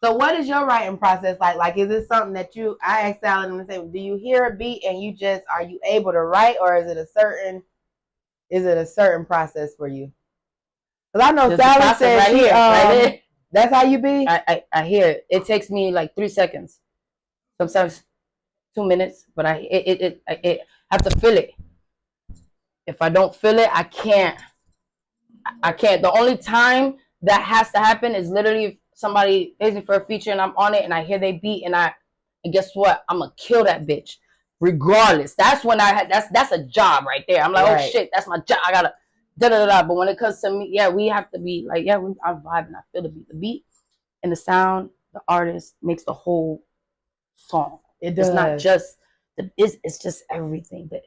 so what is your writing process like? Like, is it something that I asked Sally and say, do you hear a beat and are you able to write, or is it a certain process for you? Because I know Sally said that's how you be. I hear it. It takes me like 3 seconds, sometimes 2 minutes, but I have to feel it. If I don't feel it, I can't. The only time that has to happen is literally if somebody pays me for a feature and I'm on it and I hear they beat and guess what? I'm gonna kill that bitch regardless. That's when that's a job right there. I'm like, oh shit, that's my job. I gotta da-da-da-da. But when it comes to me, we have to be like, I vibe and I feel the beat. The beat and the sound, the artist makes the whole song. It does. It's not just it's just everything. That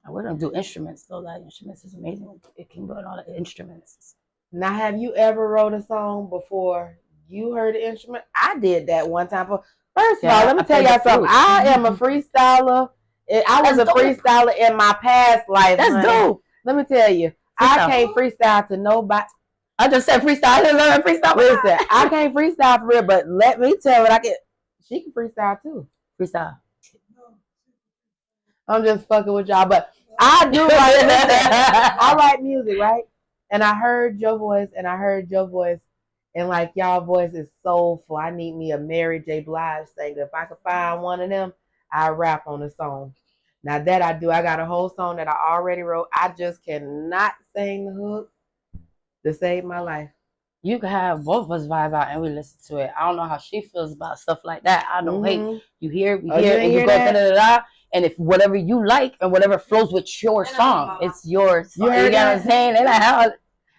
we're gonna do instruments though. Like instruments is amazing. It can go in all the instruments. Now, have you ever wrote a song before you heard the instrument? I did that one time. First of all, let me tell y'all something. I am a freestyler. I was a freestyler in my past life. That's dope. Let me tell you, I can't freestyle to nobody. I just said freestyle. I didn't learn freestyle. Listen, I can't freestyle for real, but let me tell you, she can freestyle too. Freestyle. I'm just fucking with y'all, but I do I write music, right? And I heard your voice, and like y'all voice is soulful. I need me a Mary J. Blige singer. If I could find one of them, I rap on the song. Now that I do, I got a whole song that I already wrote. I just cannot sing the hook to save my life. You can have both of us vibe out and we listen to it. I don't know how she feels about stuff like that. I don't hate. You hear, we hear, and you go da-da-da-da. And if whatever you like and whatever flows with your song, it's yours. You hear what I'm saying? And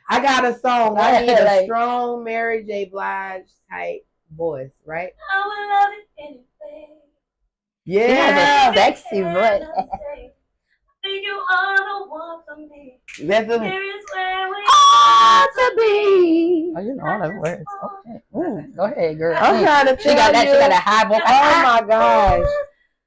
I got a song. I need a Like- strong Mary J. Blige type voice, right? I will love it anyway. She has Yeah. a sexy voice. Think you are the one for me. That's the Here is where we Oh, to be. Oh, you know all the words. Okay. Go ahead, girl. I'm trying to She got tell that. you. She got a high vocal. Oh my gosh.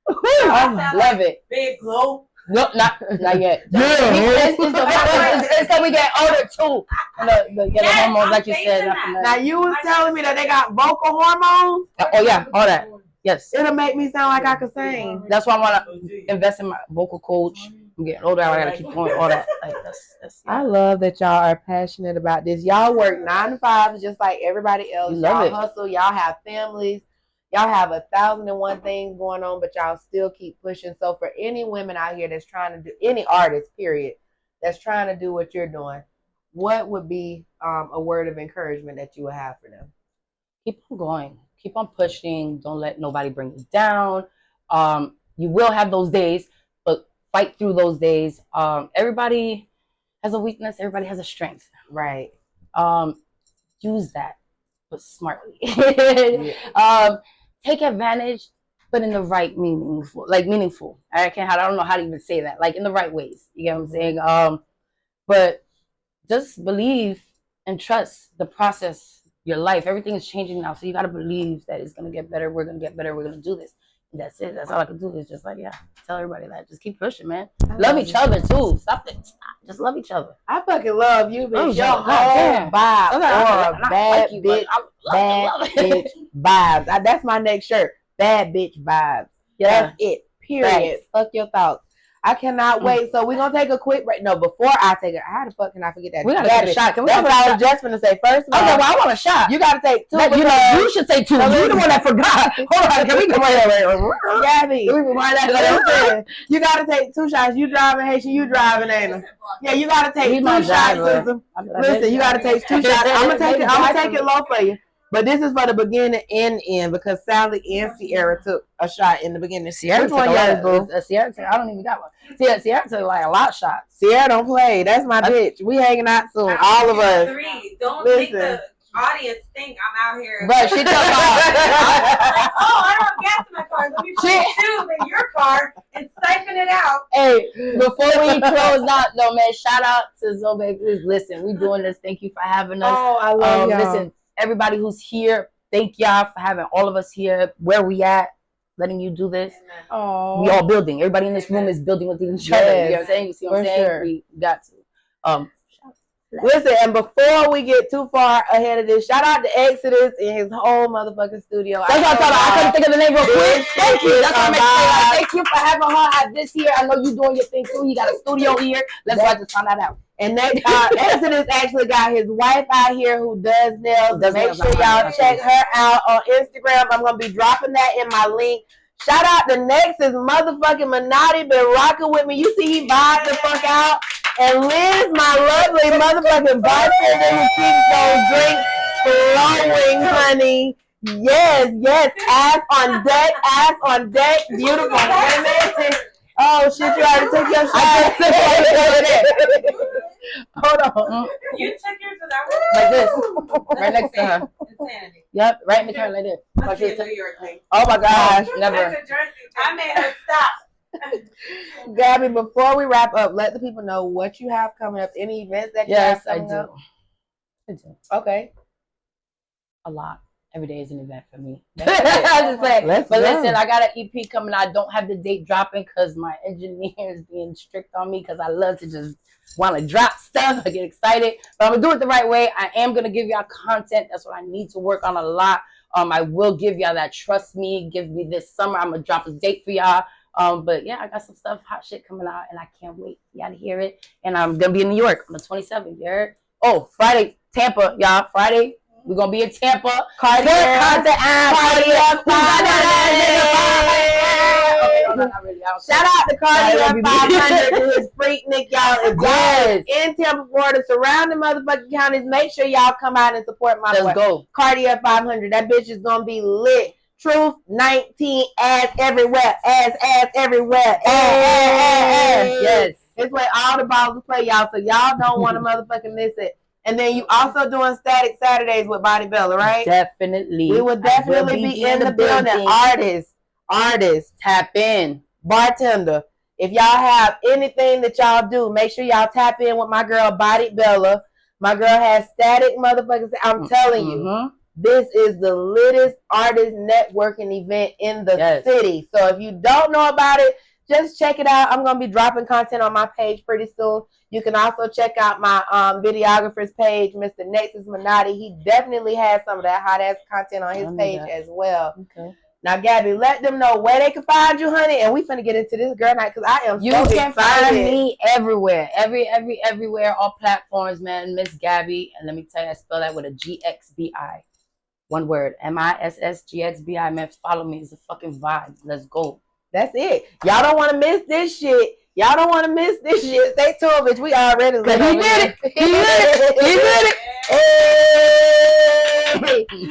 I love it. Big glow. No, not yet. Yeah. It's that we get older too. The hormones, like you said. Now you was telling me that they got vocal hormones. Oh yeah, all that. Yes. It'll make me sound like I could sing. That's why I want to invest in my vocal coach. I'm getting older. I gotta keep going. All that. Like that's I love that y'all are passionate about this. Y'all work 9 to 5 just like everybody else. You love Y'all it. hustle. Y'all have families. Y'all have 1,001 things going on, but y'all still keep pushing. So for any women out here that's trying to do, any artist, period, that's trying to do what you're doing, what would be a word of encouragement that you would have for them? keep on going. Keep on pushing. Don't let nobody bring you down. You will have those days, but fight through those days. Everybody has a weakness. Everybody has a strength. Right. Use that, but smartly. Yeah. Take advantage, but in the right meaningful. I don't know how to even say that. Like in the right ways. You get what I'm saying? But just believe and trust the process. Your life, everything is changing now, so you gotta believe that it's gonna get better. We're gonna get better. We're gonna do this. And that's it. That's all I can do is just tell everybody that. Just keep pushing, man. Love each other too. Stop it. Stop. Just love each other. I fucking love you, bitch. Your God whole damn. vibe. I Or bad you, bitch, but I bad love bitch vibes. That's my next shirt. Bad bitch vibes. Yeah. That's it. Period. Thanks. Fuck your thoughts. I cannot wait. So we're gonna take a quick break. No, before I take it, how the fuck can I forget that? We gotta Gabby, take a shot. Can we that's take what a I was just gonna say. First of all, Okay, well, I want a shot. you gotta take two. You should say two. You're the one that forgot. Hold on, can we come right here? Gabby, Can we remind that? you gotta take 2 shots. You driving, Haitian. You driving, ain't it? Yeah, you gotta take He 2 my shots, driver. sister. Listen, you gotta take 2 shots. I'm gonna take it low for you. But this is for the beginning and end because Sally and Sierra took a shot in the beginning. Sierra Which took one a yours, lot. boo? Sierra took, I don't even got one. Sierra took like a lot of shots. Sierra don't play. That's my bitch. We hanging out soon. All of us. 3. Don't Listen. make the audience think I'm out here. But she took like, oh, I don't have gas in my car. Let me put a tube in your car and siphon it out. Hey, before we close out, though, man, shout out to Zoe. Listen, we doing this. Thank you for having us. Oh, I love y'all. Listen, everybody who's here, thank y'all for having all of us here. Where we at, letting you do this. Oh, We all building. Everybody in this room is building with each other. You know what I'm saying? You see what I'm for saying? sure. We got to. Listen, and before we get too far ahead of this, shout out to Exodus and his whole motherfucking studio. That's what I'm talking about. I couldn't think of the name real quick. This Thank you. is That's what I'm a saying. vibe. Thank you for having her at this here. I know you doing your thing too. He got a studio here. Let's go just find that out. And that Exodus actually got his wife out here who does nails. Does Make nails. sure y'all check her out on Instagram. I'm gonna be dropping that in my link. Shout out to Nexus motherfucking Minotti been rocking with me. You see he vibed the fuck out. And Liz, my lovely motherfucking bartender who keeps those drinks flowing, honey. Yes, yes. Ass on deck, ass on deck. Beautiful women. Oh shit, you already took your shot. I just took it. Hold on. You took yours without Like this. Right next to her. Insanity. Yep, right in the car like this. Must be a New York thing. Oh my gosh. Never. That's a Jersey. I made her stop. Gabby, before we wrap up, let the people know what you have coming up. Any events that you Yes, have I coming do. up? I do. Okay. A lot. Every day is an event for me. I just say, Let's but go. listen, I got an EP coming. I don't have the date dropping because my engineer is being strict on me because I love to just want to drop stuff. I get excited, but I'm gonna do it the right way. I am gonna give y'all content. That's what I need to work on a lot. I will give y'all that. Trust me. Give me this summer. I'm gonna drop a date for y'all. But yeah, I got some stuff, hot shit coming out, and I can't wait for y'all to hear it. And I'm gonna be in New York on the 27th. You heard? Oh, Friday, Tampa, y'all. Friday, we're gonna be in Tampa. Cardi Shout out to Cardi Nah, 500 and his Freaknik, y'all. If Yes. y'all in Tampa, Florida, surrounding motherfucking counties, make sure y'all come out and support my boy. Let's go. Cardi 500. That bitch is gonna be lit. Truth 19, ass everywhere, ass everywhere, ass. Yes. It's where all the balls play, y'all. So y'all don't want to motherfucking miss it. And then you also doing Static Saturdays with Body Bella, right? Definitely. We would definitely be in the building. Artists, Tap in. bartender. If y'all have anything that y'all do, make sure y'all tap in with my girl Body Bella. My girl has static motherfuckers. I'm telling you, this is the littest artist networking event in the city. So if you don't know about it, just check it out. I'm going to be dropping content on my page pretty soon. You can also check out my videographer's page, Mr. Nexus Minotti. He definitely has some of that hot ass content on his page as well. Okay. Now, Gabby, let them know where they can find you, honey, and we finna get into this girl night because I am you so can excited. Find me everywhere, everywhere, all platforms, man. Miss Gabby, and let me tell you, I spell that with a GXBI, one word, MISSGXBI. Man, follow me. It's a fucking vibe. Let's go. That's it. Y'all don't want to miss this shit. Y'all don't want to miss this shit. Stay tuned, bitch. We already lit. He did it. He did it. He did it. Hey.